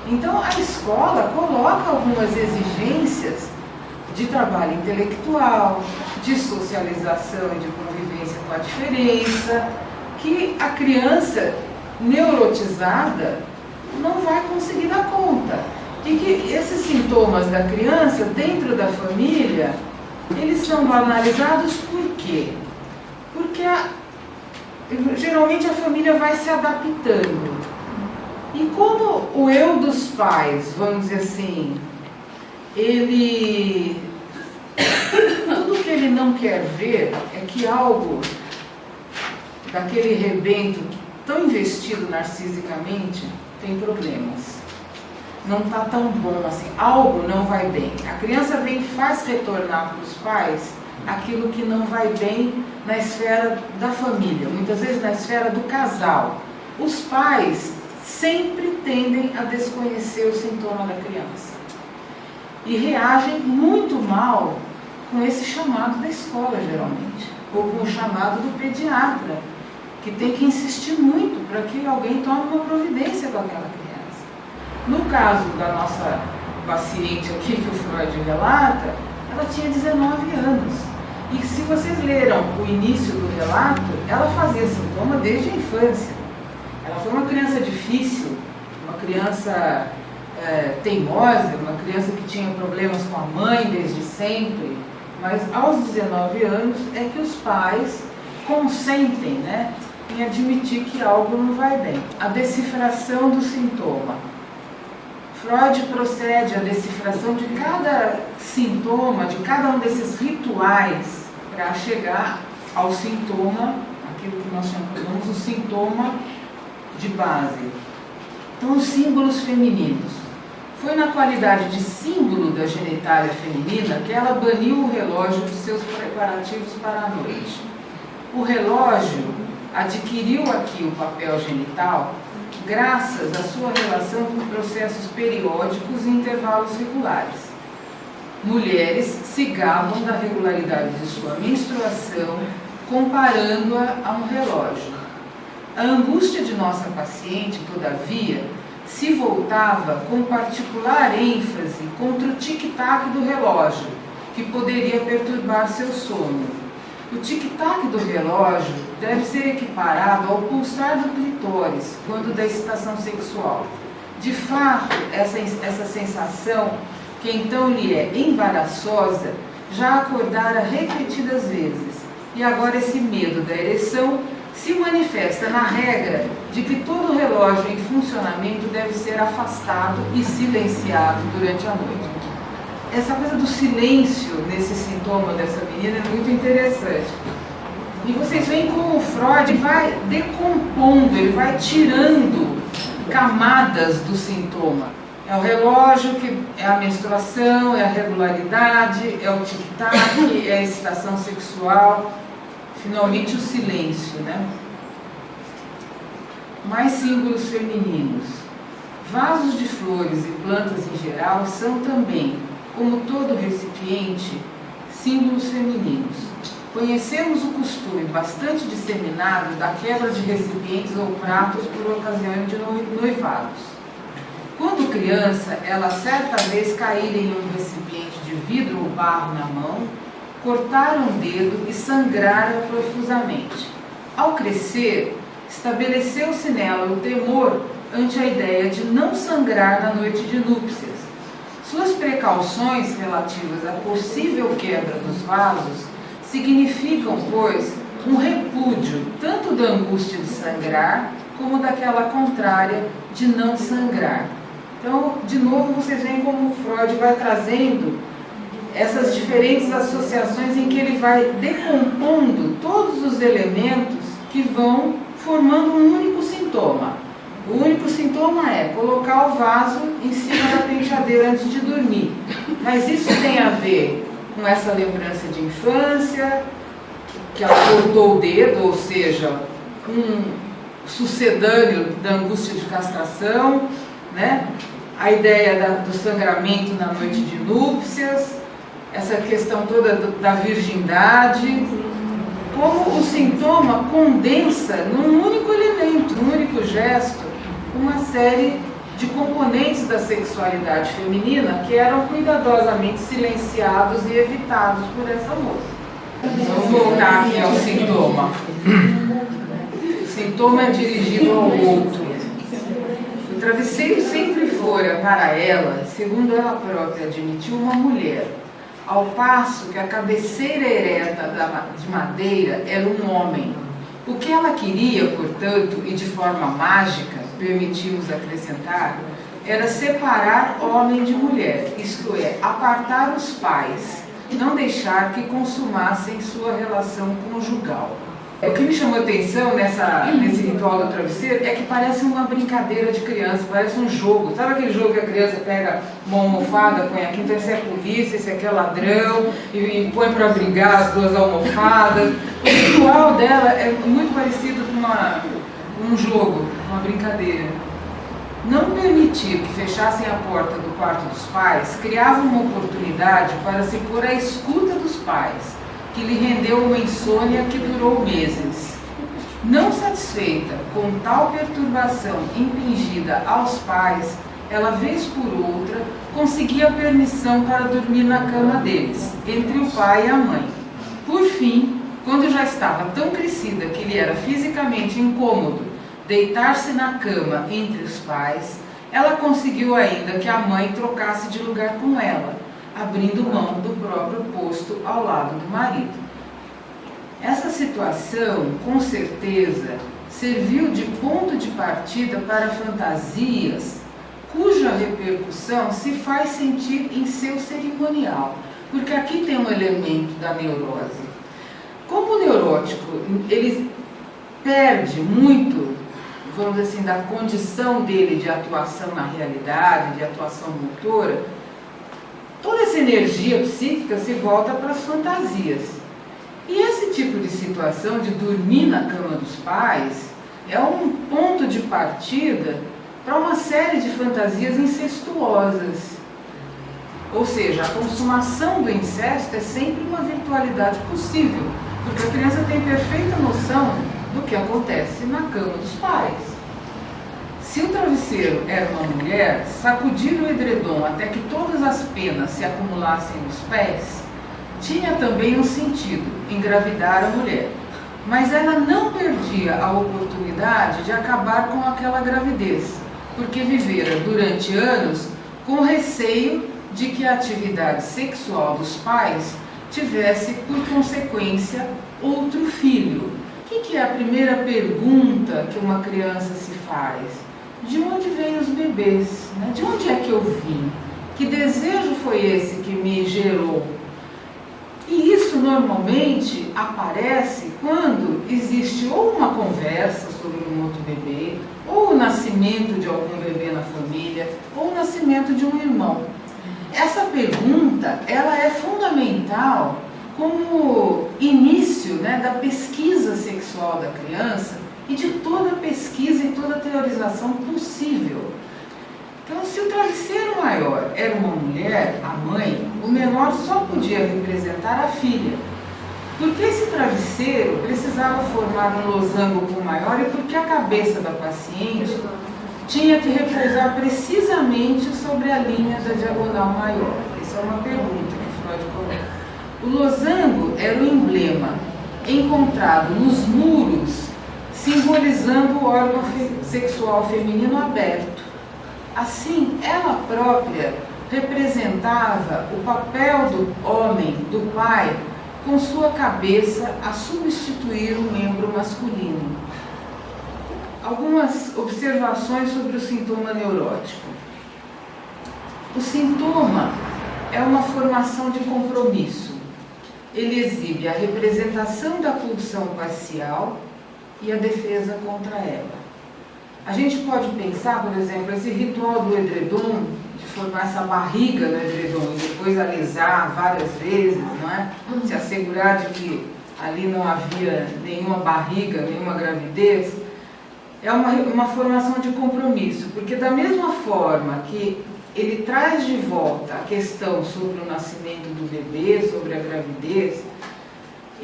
Então a escola coloca algumas exigências de trabalho intelectual, de socialização e de convivência com a diferença, que a criança neurotizada não vai conseguir dar conta. E que esses sintomas da criança, dentro da família, eles são banalizados por quê? Porque geralmente a família vai se adaptando. E como o eu dos pais, vamos dizer assim, tudo que ele não quer ver é que algo daquele rebento tão investido narcisicamente tem problemas. Não está tão bom assim, algo não vai bem. A criança vem e faz retornar para os pais aquilo que não vai bem na esfera da família, muitas vezes na esfera do casal. Os pais sempre tendem a desconhecer o sintoma da criança e reagem muito mal com esse chamado da escola, geralmente, ou com o chamado do pediatra, que tem que insistir muito para que alguém tome uma providência com aquela criança. No caso da nossa paciente aqui, que o Freud relata, ela tinha 19 anos. E se vocês leram o início do relato, ela fazia sintoma desde a infância. Ela foi uma criança difícil, uma criança teimosa, uma criança que tinha problemas com a mãe desde sempre, mas aos 19 anos é que os pais consentem, né, em admitir que algo não vai bem. A decifração do sintoma. Freud procede à decifração de cada sintoma, de cada um desses rituais, para chegar ao sintoma, aquilo que nós chamamos o sintoma de base. Então, os símbolos femininos. Foi na qualidade de símbolo da genitália feminina que ela baniu o relógio de seus preparativos para a noite. O relógio adquiriu aqui o papel genital graças à sua relação com processos periódicos e intervalos regulares. Mulheres se gabam da regularidade de sua menstruação, comparando-a a um relógio. A angústia de nossa paciente, todavia, se voltava com particular ênfase contra o tic-tac do relógio, que poderia perturbar seu sono. O tic-tac do relógio deve ser equiparado ao pulsar do clitóris quando da excitação sexual. De fato, essa sensação, que então lhe é embaraçosa, já acordara repetidas vezes, e agora esse medo da ereção se manifesta na regra de que todo relógio em funcionamento deve ser afastado e silenciado durante a noite. Essa coisa do silêncio nesse sintoma dessa menina é muito interessante. E vocês veem como o Freud vai decompondo, ele vai tirando camadas do sintoma. É o relógio, que é a menstruação, é a regularidade, é o tic-tac, é a excitação sexual, finalmente o silêncio, né? Mais símbolos femininos. Vasos de flores e plantas em geral são também, como todo recipiente, símbolos femininos. Conhecemos o costume bastante disseminado da quebra de recipientes ou pratos por ocasião de noivados. Quando criança, ela certa vez caíra em um recipiente de vidro ou barro na mão, cortara um dedo e sangrara profusamente. Ao crescer, estabeleceu-se nela o temor ante a ideia de não sangrar na noite de núpcias. Suas precauções relativas à possível quebra dos vasos significam, pois, um repúdio tanto da angústia de sangrar como daquela contrária de não sangrar. Então, de novo, vocês veem como o Freud vai trazendo essas diferentes associações em que ele vai decompondo todos os elementos que vão formando um único sintoma. O único sintoma é colocar o vaso em cima da penteadeira antes de dormir. Mas isso tem a ver com essa lembrança de infância, que ela cortou o dedo, ou seja, um sucedâneo da angústia de castração, né? A ideia do sangramento na noite de núpcias, essa questão toda da virgindade, como o sintoma condensa num único elemento, num único gesto, uma série de componentes da sexualidade feminina que eram cuidadosamente silenciados e evitados por essa moça. Vamos voltar aqui ao sintoma. O sintoma é dirigido ao outro. O travesseiro sempre fora para ela, segundo ela própria admitiu, uma mulher, ao passo que a cabeceira ereta de madeira era um homem. O que ela queria, portanto, e de forma mágica, permitimos acrescentar, era separar homem de mulher, isto é, apartar os pais, não deixar que consumassem sua relação conjugal. O que me chamou a atenção nesse ritual do travesseiro é que parece uma brincadeira de criança, parece um jogo. Sabe aquele jogo que a criança pega uma almofada, põe aqui, então esse é polícia, esse aqui é ladrão, e põe para brigar as duas almofadas. O ritual dela é muito parecido com um jogo, uma brincadeira. Não permitir que fechassem a porta do quarto dos pais criava uma oportunidade para se pôr à escuta dos pais, que lhe rendeu uma insônia que durou meses. Não satisfeita com tal perturbação impingida aos pais, ela, vez por outra, conseguia permissão para dormir na cama deles, entre o pai e a mãe. Por fim, quando já estava tão crescida que lhe era fisicamente incômodo deitar-se na cama entre os pais, ela conseguiu ainda que a mãe trocasse de lugar com ela, abrindo mão do próprio posto ao lado do marido. Essa situação, com certeza, serviu de ponto de partida para fantasias cuja repercussão se faz sentir em seu cerimonial, porque aqui tem um elemento da neurose. Como o neurótico, ele perde muito, vamos dizer assim, da condição dele de atuação na realidade, de atuação motora, toda essa energia psíquica se volta para as fantasias. E esse tipo de situação de dormir na cama dos pais é um ponto de partida para uma série de fantasias incestuosas. Ou seja, a consumação do incesto é sempre uma virtualidade possível, porque a criança tem perfeita noção do que acontece na cama dos pais. Se o travesseiro era uma mulher, sacudir o edredom até que todas as penas se acumulassem nos pés, tinha também um sentido, engravidar a mulher. Mas ela não perdia a oportunidade de acabar com aquela gravidez, porque vivera durante anos com receio de que a atividade sexual dos pais tivesse, por consequência, outro filho. O que é a primeira pergunta que uma criança se faz? De onde vêm os bebês? Né? De onde é que eu vim? Que desejo foi esse que me gerou? E isso normalmente aparece quando existe ou uma conversa sobre um outro bebê, ou o nascimento de algum bebê na família, ou o nascimento de um irmão. Essa pergunta, ela é fundamental como início, né, da pesquisa sexual da criança e de toda a pesquisa e toda a teorização possível. Então, se o travesseiro maior era uma mulher, a mãe, o menor só podia representar a filha. Porque esse travesseiro precisava formar um losango com o maior e porque a cabeça da paciente tinha que repousar precisamente sobre a linha da diagonal maior. Essa é uma pergunta que Freud coloca. O losango era o emblema encontrado nos muros, simbolizando o órgão sexual feminino aberto. Assim, ela própria representava o papel do homem, do pai, com sua cabeça a substituir o membro masculino. Algumas observações sobre o sintoma neurótico. O sintoma é uma formação de compromisso. Ele exibe a representação da pulsão parcial e a defesa contra ela. A gente pode pensar, por exemplo, esse ritual do edredom, de formar essa barriga no edredom e depois alisar várias vezes, não é? Se assegurar de que ali não havia nenhuma barriga, nenhuma gravidez, é uma formação de compromisso, porque da mesma forma que ele traz de volta a questão sobre o nascimento do bebê, sobre a gravidez,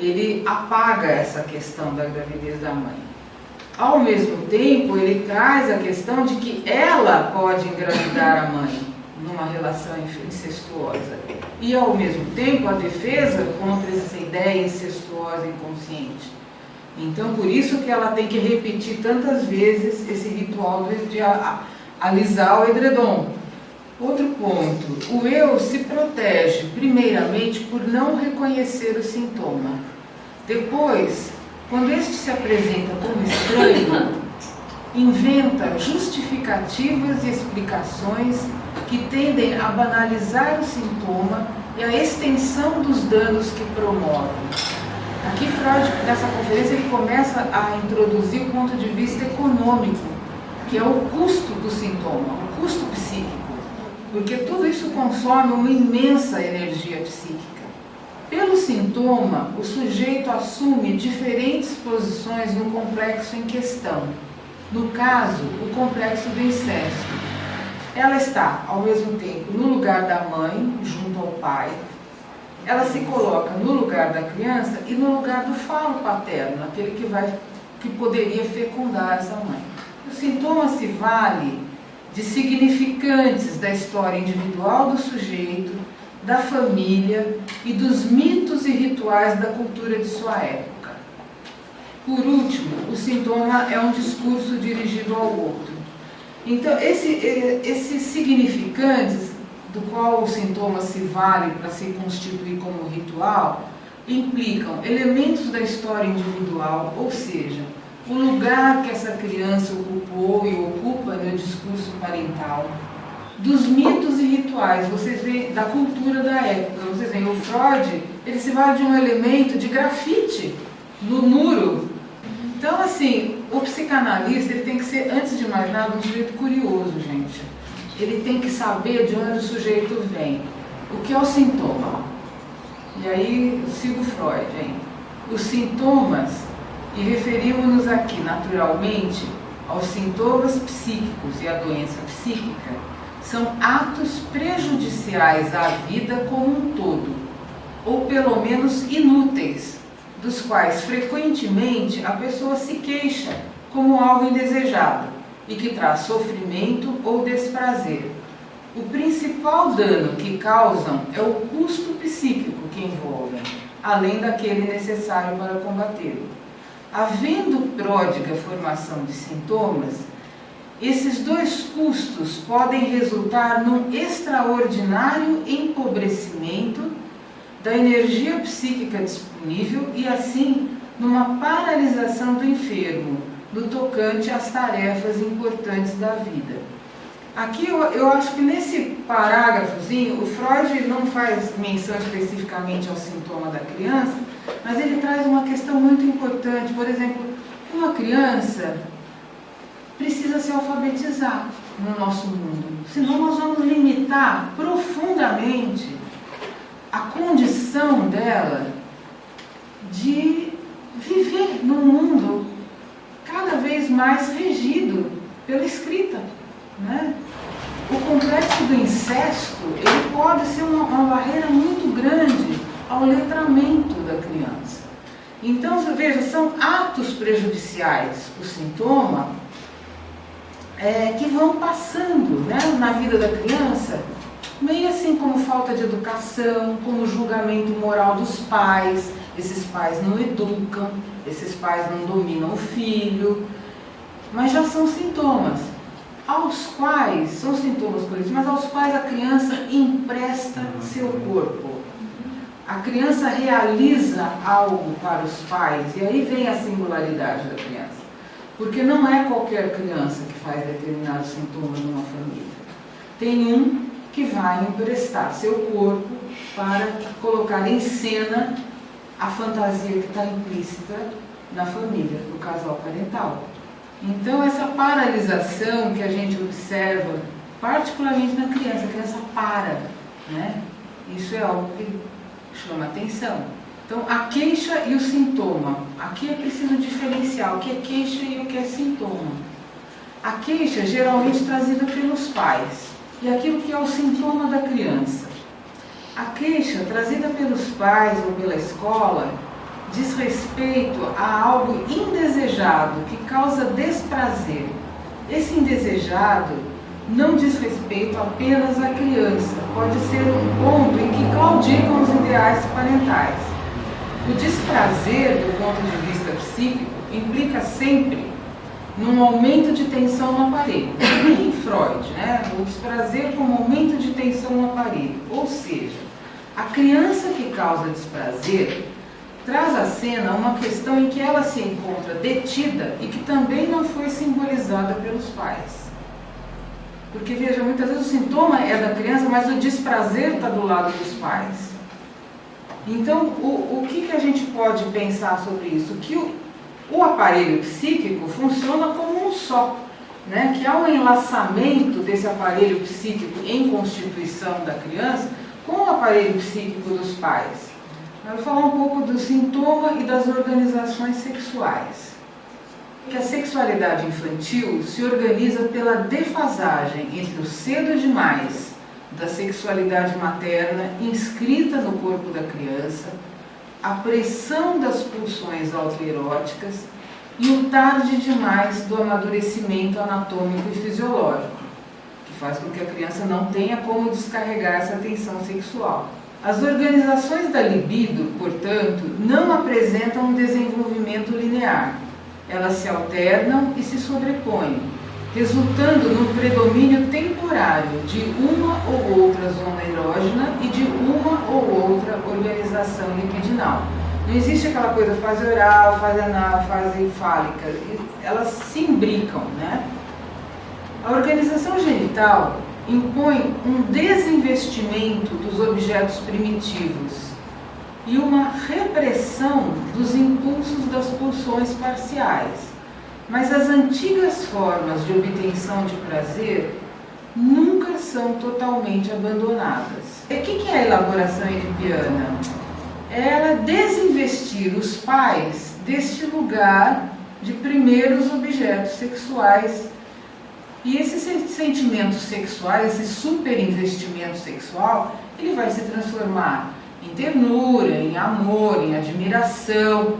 ele apaga essa questão da gravidez da mãe. Ao mesmo tempo, ele traz a questão de que ela pode engravidar a mãe numa relação incestuosa. E, ao mesmo tempo, a defesa contra essa ideia incestuosa inconsciente. Então, por isso que ela tem que repetir tantas vezes esse ritual de alisar o edredom. Outro ponto, o eu se protege, primeiramente, por não reconhecer o sintoma. Depois, quando este se apresenta como estranho, inventa justificativas e explicações que tendem a banalizar o sintoma e a extensão dos danos que promove. Aqui Freud, nessa conferência, ele começa a introduzir o ponto de vista econômico, que é o custo do sintoma, o custo psíquico, porque tudo isso consome uma imensa energia psíquica. Pelo sintoma, o sujeito assume diferentes posições no complexo em questão. No caso, o complexo do incesto. Ela está, ao mesmo tempo, no lugar da mãe, junto ao pai. Ela se coloca no lugar da criança e no lugar do falo paterno, aquele que poderia fecundar essa mãe. O sintoma se vale de significantes da história individual do sujeito, da família e dos mitos e rituais da cultura de sua época. Por último, o sintoma é um discurso dirigido ao outro. Então, esses significantes, do qual o sintoma se vale para se constituir como ritual, implicam elementos da história individual, ou seja, o lugar que essa criança ocupou e ocupa no discurso parental, dos mitos e rituais, vocês veem, da cultura da época. Vocês veem, o Freud, ele se vale de um elemento de grafite no muro. Então, assim, o psicanalista, ele tem que ser, antes de mais nada, um sujeito curioso, gente. Ele tem que saber de onde o sujeito vem. O que é o sintoma? E aí, sigo Freud, hein? Os sintomas, e referimos-nos aqui, naturalmente, aos sintomas psíquicos e à doença psíquica, são atos prejudiciais à vida como um todo, ou pelo menos inúteis, dos quais frequentemente a pessoa se queixa como algo indesejado e que traz sofrimento ou desprazer. O principal dano que causam é o custo psíquico que envolvem, além daquele necessário para combatê-lo. Havendo pródiga formação de sintomas, esses dois custos podem resultar num extraordinário empobrecimento da energia psíquica disponível e, assim, numa paralisação do enfermo, no tocante às tarefas importantes da vida. Aqui eu acho que nesse parágrafozinho, o Freud não faz menção especificamente ao sintoma da criança, mas ele traz uma questão muito importante. Por exemplo, uma criança precisa se alfabetizar no nosso mundo, senão nós vamos limitar profundamente a condição dela de viver num mundo cada vez mais regido pela escrita, né? O complexo do incesto, ele pode ser uma barreira muito grande ao letramento da criança. Então, veja, são atos prejudiciais, o sintoma, que vão passando, né, na vida da criança, meio assim como falta de educação, como julgamento moral dos pais. Esses pais não educam, esses pais não dominam o filho, mas já são sintomas, aos quais, são sintomas coletivos, mas aos quais a criança empresta seu corpo. A criança realiza algo para os pais, e aí vem a singularidade da criança. Porque não é qualquer criança que faz determinados sintomas numa família. Tem um que vai emprestar seu corpo para colocar em cena a fantasia que está implícita na família, no casal parental. Então, essa paralisação que a gente observa, particularmente na criança, a criança para, né? Isso é algo que chama atenção. Então, a queixa e o sintoma. Aqui é preciso diferenciar o que é queixa e o que é sintoma. A queixa geralmente trazida pelos pais, e aquilo que é o sintoma da criança. A queixa trazida pelos pais ou pela escola diz respeito a algo indesejado, que causa desprazer. Esse indesejado não diz respeito apenas à criança, pode ser um ponto em que claudicam os ideais parentais. O desprazer, do ponto de vista psíquico, implica sempre num aumento de tensão no aparelho. Em Freud, né? O desprazer como aumento de tensão no aparelho. Ou seja, a criança que causa desprazer traz à cena uma questão em que ela se encontra detida e que também não foi simbolizada pelos pais. Porque, veja, muitas vezes o sintoma é da criança, mas o desprazer está do lado dos pais. Então, o que a gente pode pensar sobre isso? Que o aparelho psíquico funciona como um só, né? Que há um enlaçamento desse aparelho psíquico em constituição da criança com o aparelho psíquico dos pais. Eu vou falar um pouco do sintoma e das organizações sexuais. Que a sexualidade infantil se organiza pela defasagem entre o cedo demais da sexualidade materna inscrita no corpo da criança, a pressão das pulsões autoeróticas e o tarde demais do amadurecimento anatômico e fisiológico, que faz com que a criança não tenha como descarregar essa tensão sexual. As organizações da libido, portanto, não apresentam um desenvolvimento linear. Elas se alternam e se sobrepõem, resultando num predomínio temporário de uma ou outra zona erógena e de uma ou outra organização libidinal. Não existe aquela coisa fase oral, fase anal, fase fálica. Elas se imbricam, né? A organização genital impõe um desinvestimento dos objetos primitivos e uma repressão dos impulsos das pulsões parciais. Mas as antigas formas de obtenção de prazer nunca são totalmente abandonadas. E o que é a elaboração edipiana? Ela desinvestir os pais deste lugar de primeiros objetos sexuais. E esses sentimentos sexuais, esse superinvestimento sexual, ele vai se transformar em ternura, em amor, em admiração,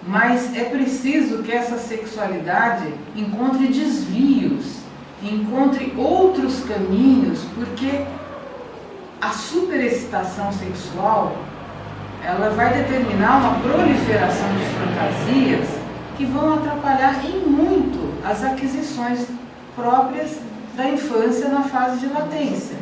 mas é preciso que essa sexualidade encontre desvios, encontre outros caminhos, porque a superexcitação sexual, ela vai determinar uma proliferação de fantasias que vão atrapalhar em muito as aquisições próprias da infância na fase de latência.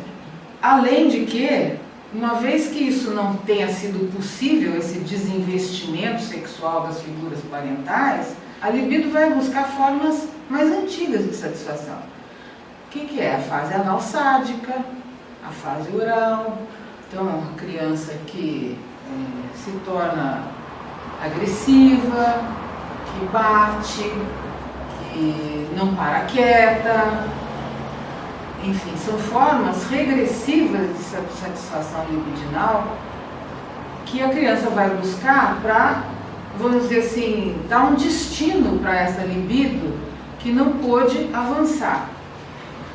Além de que, uma vez que isso não tenha sido possível, esse desinvestimento sexual das figuras parentais, a libido vai buscar formas mais antigas de satisfação. O que é? A fase anal sádica, a fase oral. Então, a criança que se torna agressiva, que bate, que não para quieta. Enfim, são formas regressivas de satisfação libidinal que a criança vai buscar para, vamos dizer assim, dar um destino para essa libido que não pôde avançar.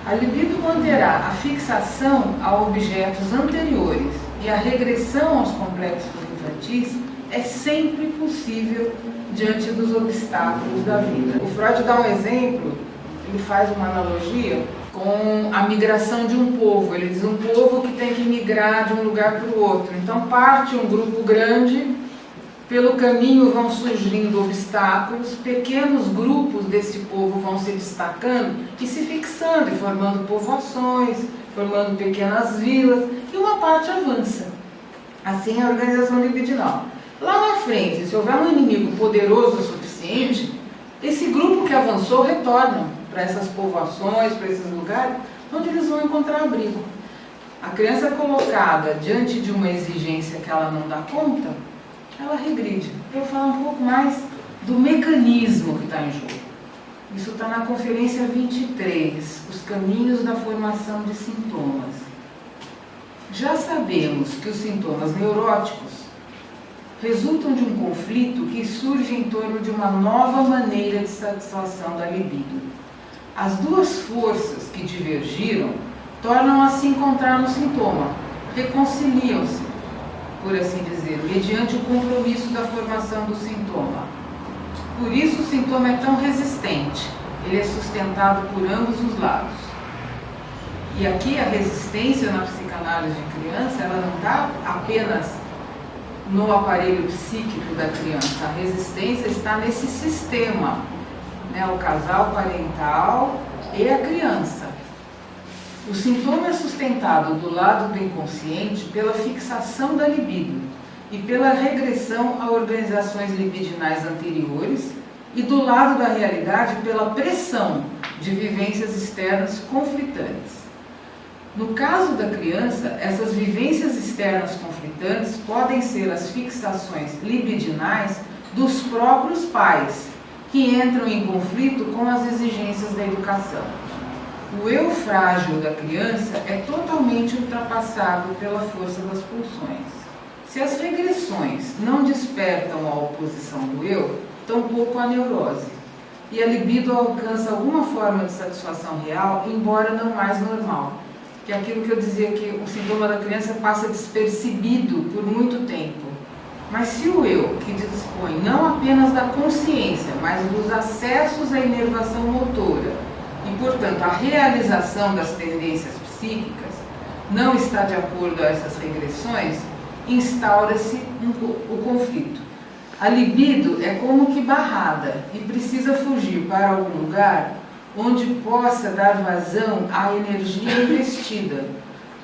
A libido manterá a fixação a objetos anteriores e a regressão aos complexos infantis é sempre possível diante dos obstáculos da vida. O Freud dá um exemplo, ele faz uma analogia com a migração de um povo. Ele diz um povo que tem que migrar de um lugar para o outro. Então parte um grupo grande, pelo caminho vão surgindo obstáculos, pequenos grupos desse povo vão se destacando e se fixando e formando povoações, formando pequenas vilas, e uma parte avança. Assim é a organização libidinal. Lá na frente, se houver um inimigo poderoso o suficiente, esse grupo que avançou retorna para essas povoações, para esses lugares, onde eles vão encontrar abrigo. A criança colocada diante de uma exigência que ela não dá conta, ela regride. Eu vou falar um pouco mais do mecanismo que está em jogo. Isso está na conferência 23, os caminhos da formação de sintomas. Já sabemos que os sintomas neuróticos resultam de um conflito que surge em torno de uma nova maneira de satisfação da libido. As duas forças que divergiram tornam a se encontrar no sintoma, reconciliam-se. por assim dizer, mediante o compromisso da formação do sintoma. Por isso o sintoma é tão resistente, ele é sustentado por ambos os lados. E aqui a resistência na psicanálise de criança, ela não está apenas no aparelho psíquico da criança, a resistência está nesse sistema, né, o casal parental e a criança. O sintoma é sustentado do lado do inconsciente pela fixação da libido e pela regressão a organizações libidinais anteriores e do lado da realidade pela pressão de vivências externas conflitantes. No caso da criança, essas vivências externas conflitantes podem ser as fixações libidinais dos próprios pais, que entram em conflito com as exigências da educação. O eu frágil da criança é totalmente ultrapassado pela força das pulsões. Se as regressões não despertam a oposição do eu, tampouco a neurose. E a libido alcança alguma forma de satisfação real, embora não mais normal. Que é aquilo que eu dizia, que o sintoma da criança passa despercebido por muito tempo. Mas se o eu, que dispõe não apenas da consciência, mas dos acessos à inervação motora, e, portanto, a realização das tendências psíquicas, não está de acordo a essas regressões, instaura-se o conflito. A libido é como que barrada e precisa fugir para algum lugar onde possa dar vazão à energia investida,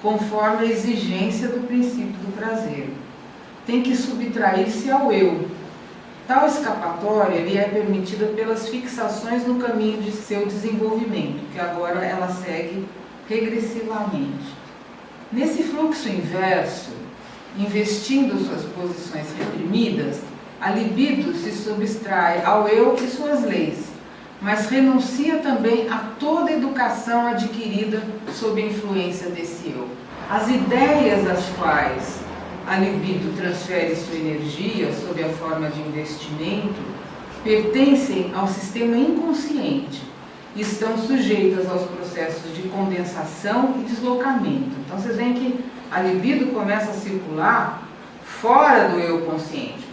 conforme a exigência do princípio do prazer. Tem que subtrair-se ao eu. Tal escapatória lhe é permitida pelas fixações no caminho de seu desenvolvimento, que agora ela segue regressivamente. Nesse fluxo inverso, investindo suas posições reprimidas, a libido se subtrai ao eu e suas leis, mas renuncia também a toda educação adquirida sob a influência desse eu. As ideias às quais a libido transfere sua energia sob a forma de investimento pertencem ao sistema inconsciente e estão sujeitas aos processos de condensação e deslocamento. Então vocês veem que a libido começa a circular fora do eu consciente.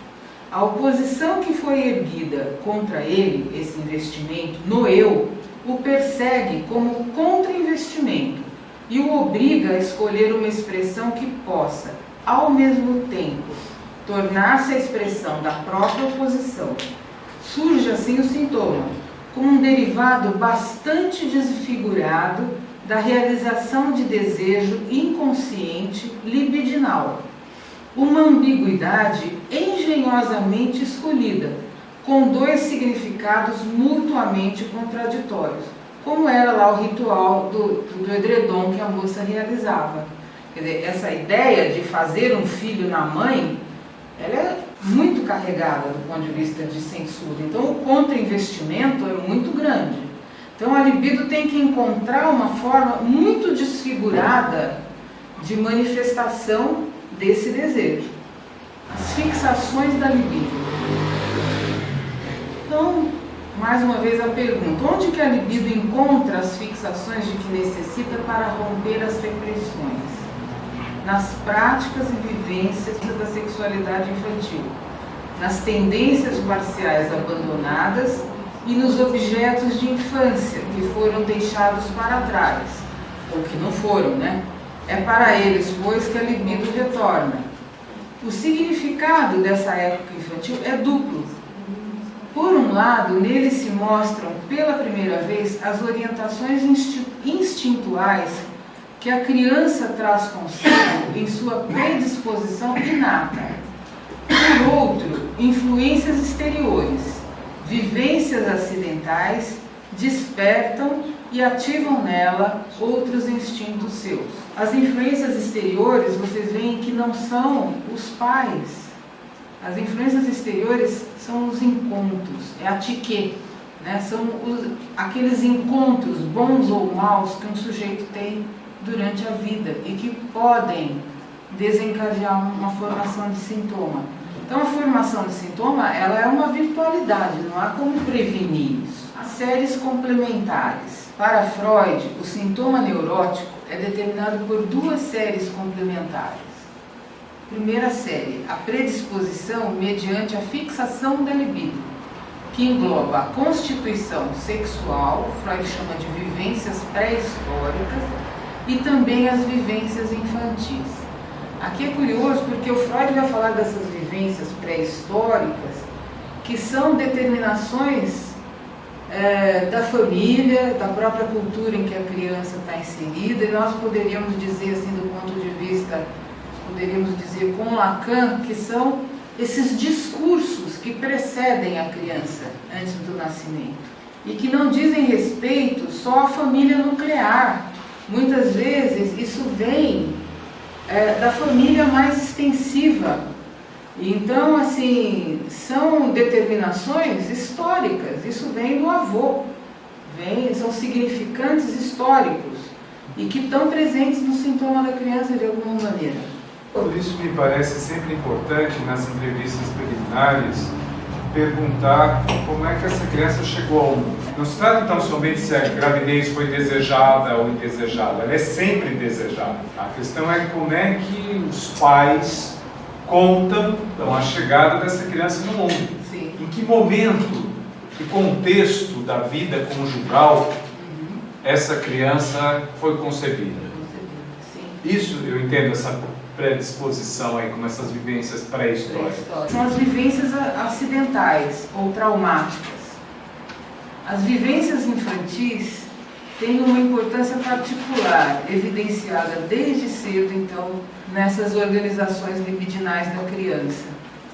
A oposição que foi erguida contra ele, esse investimento, no eu, o persegue como contra-investimento e o obriga a escolher uma expressão que possa, ao mesmo tempo, tornar-se a expressão da própria oposição. Surge assim o sintoma, como um derivado bastante desfigurado da realização de desejo inconsciente libidinal. Uma ambiguidade engenhosamente escolhida, com dois significados mutuamente contraditórios, como era lá o ritual do edredom que a moça realizava. Quer dizer, essa ideia de fazer um filho na mãe, ela é muito carregada do ponto de vista de censura. Então o contra-investimento é muito grande. Então a libido tem que encontrar uma forma muito desfigurada de manifestação desse desejo. As fixações da libido. Então, mais uma vez a pergunta, onde que a libido encontra as fixações de que necessita para romper as repressões? Nas práticas e vivências da sexualidade infantil, nas tendências parciais abandonadas e nos objetos de infância que foram deixados para trás, ou que não foram, né? É para eles, pois, que a libido retorna. O significado dessa época infantil é duplo. Por um lado, nele se mostram pela primeira vez as orientações instintuais que a criança traz consigo em sua predisposição inata. Por outro, influências exteriores, vivências acidentais, despertam e ativam nela outros instintos seus. As influências exteriores, vocês veem que não são os pais. As influências exteriores são os encontros, é a tique, né? São aqueles encontros, bons ou maus, que um sujeito tem durante a vida e que podem desencadear uma formação de sintoma. Então a formação de sintoma, ela é uma virtualidade, não há como prevenir isso. As séries complementares. Para Freud, o sintoma neurótico é determinado por duas séries complementares. Primeira série, a predisposição mediante a fixação da libido, que engloba a constituição sexual, Freud chama de vivências pré-históricas, e também as vivências infantis. Aqui é curioso porque o Freud vai falar dessas vivências pré-históricas, que são determinações da família, da própria cultura em que a criança está inserida, e nós poderíamos dizer, assim, do ponto de vista, poderíamos dizer com Lacan, que são esses discursos que precedem a criança antes do nascimento, e que não dizem respeito só à família nuclear. Muitas vezes isso vem da família mais extensiva. Então, assim, são determinações históricas, isso vem do avô, são significantes históricos e que estão presentes no sintoma da criança de alguma maneira. Por isso me parece sempre importante nas entrevistas preliminares perguntar como é que essa criança chegou ao mundo. Não se trata então somente se a gravidez foi desejada ou indesejada, ela é sempre desejada. A questão é como é que os pais contam a chegada dessa criança no mundo. Sim. Em que momento, que contexto da vida conjugal essa criança foi concebida. Sim. Isso eu entendo, essa predisposição aí, como essas vivências pré-históricas. São as vivências acidentais ou traumáticas. As vivências infantis têm uma importância particular, evidenciada desde cedo, então, nessas organizações libidinais da criança.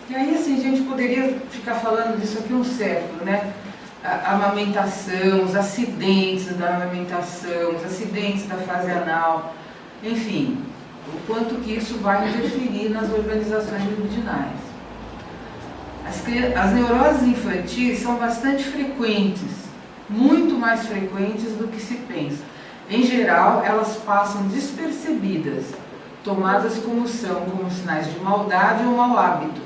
E aí, assim, a gente poderia ficar falando disso aqui um século, né? A amamentação, os acidentes da amamentação, os acidentes da fase anal, enfim, o quanto que isso vai interferir nas organizações libidinais. As neuroses infantis são bastante frequentes, muito mais frequentes do que se pensa. Em geral, elas passam despercebidas, tomadas como são, como sinais de maldade ou mau hábito,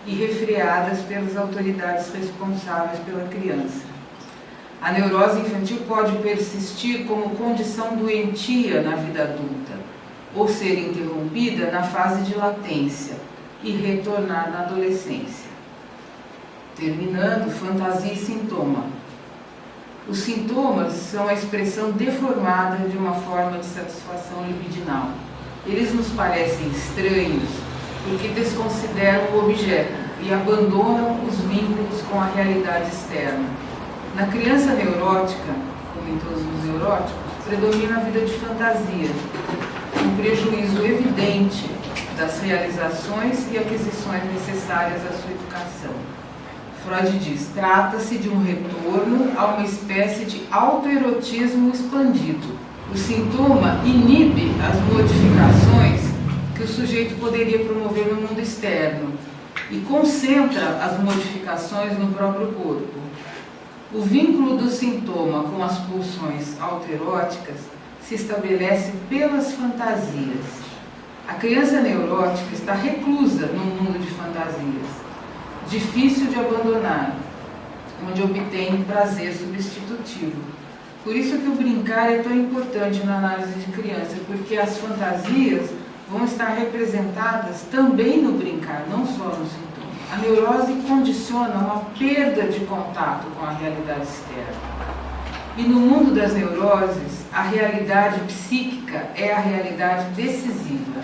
e refreadas pelas autoridades responsáveis pela criança. A neurose infantil pode persistir como condição doentia na vida adulta, ou ser interrompida na fase de latência e retornar na adolescência. Terminando, fantasia e sintoma. Os sintomas são a expressão deformada de uma forma de satisfação libidinal. Eles nos parecem estranhos porque desconsideram o objeto e abandonam os vínculos com a realidade externa. Na criança neurótica, como em todos os neuróticos, predomina a vida de fantasia, um prejuízo evidente das realizações e aquisições necessárias à sua educação. Freud diz, trata-se de um retorno a uma espécie de autoerotismo expandido. O sintoma inibe as modificações que o sujeito poderia promover no mundo externo e concentra as modificações no próprio corpo. O vínculo do sintoma com as pulsões autoeróticas se estabelece pelas fantasias. A criança neurótica está reclusa num mundo de fantasias, difícil de abandonar, onde obtém prazer substitutivo. Por isso que o brincar é tão importante na análise de criança, porque as fantasias vão estar representadas também no brincar, não só no sintoma. A neurose condiciona uma perda de contato com a realidade externa. E no mundo das neuroses, a realidade psíquica é a realidade decisiva.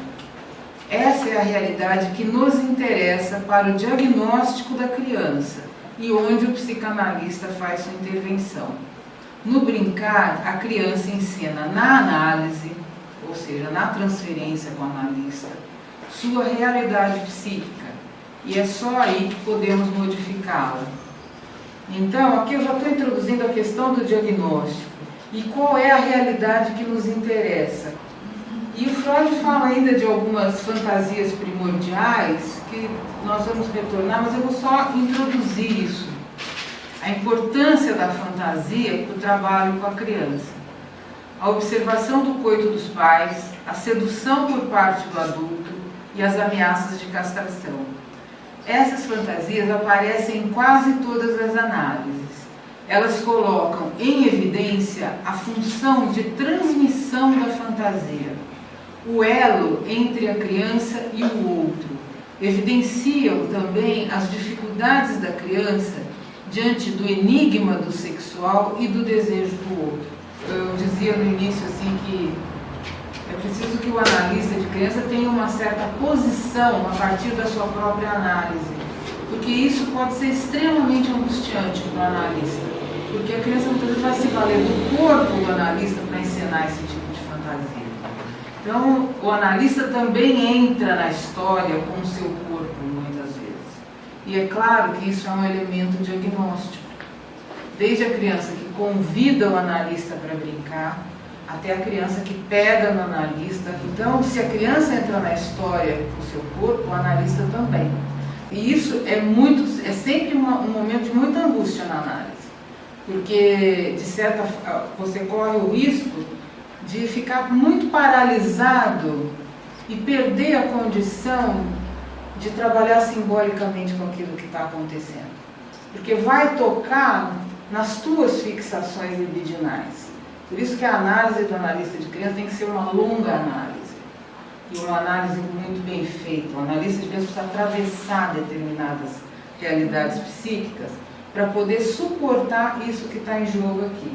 Essa é a realidade que nos interessa para o diagnóstico da criança e onde o psicanalista faz sua intervenção. No brincar, a criança encena na análise, ou seja, na transferência com o analista, sua realidade psíquica, e é só aí que podemos modificá-la. Então, aqui eu já estou introduzindo a questão do diagnóstico e qual é a realidade que nos interessa. E o Freud fala ainda de algumas fantasias primordiais que nós vamos retornar, mas eu vou só introduzir isso. A importância da fantasia para o trabalho com a criança. A observação do coito dos pais, a sedução por parte do adulto e as ameaças de castração. Essas fantasias aparecem em quase todas as análises. Elas colocam em evidência a função de transmissão da fantasia. o elo entre a criança e o outro. Evidenciam também as dificuldades da criança diante do enigma do sexual e do desejo do outro. Eu dizia no início assim que é preciso que o analista de criança tenha uma certa posição a partir da sua própria análise, porque isso pode ser extremamente angustiante para o analista, porque a criança muitas vezes vai se valer do corpo do analista para encenar esse tipo de fantasia. Então, o analista também entra na história com o seu corpo, muitas vezes. E é claro que isso é um elemento diagnóstico. Desde a criança que convida o analista para brincar, até a criança que pega no analista. Então, se a criança entra na história com o seu corpo, o analista também. E isso é sempre um momento de muita angústia na análise. Porque, de certa forma, você corre o risco de ficar muito paralisado e perder a condição de trabalhar simbolicamente com aquilo que está acontecendo. Porque vai tocar nas tuas fixações libidinais. Por isso que a análise do analista de criança tem que ser uma longa análise. E uma análise muito bem feita. O analista de criança precisa atravessar determinadas realidades psíquicas para poder suportar isso que está em jogo aqui.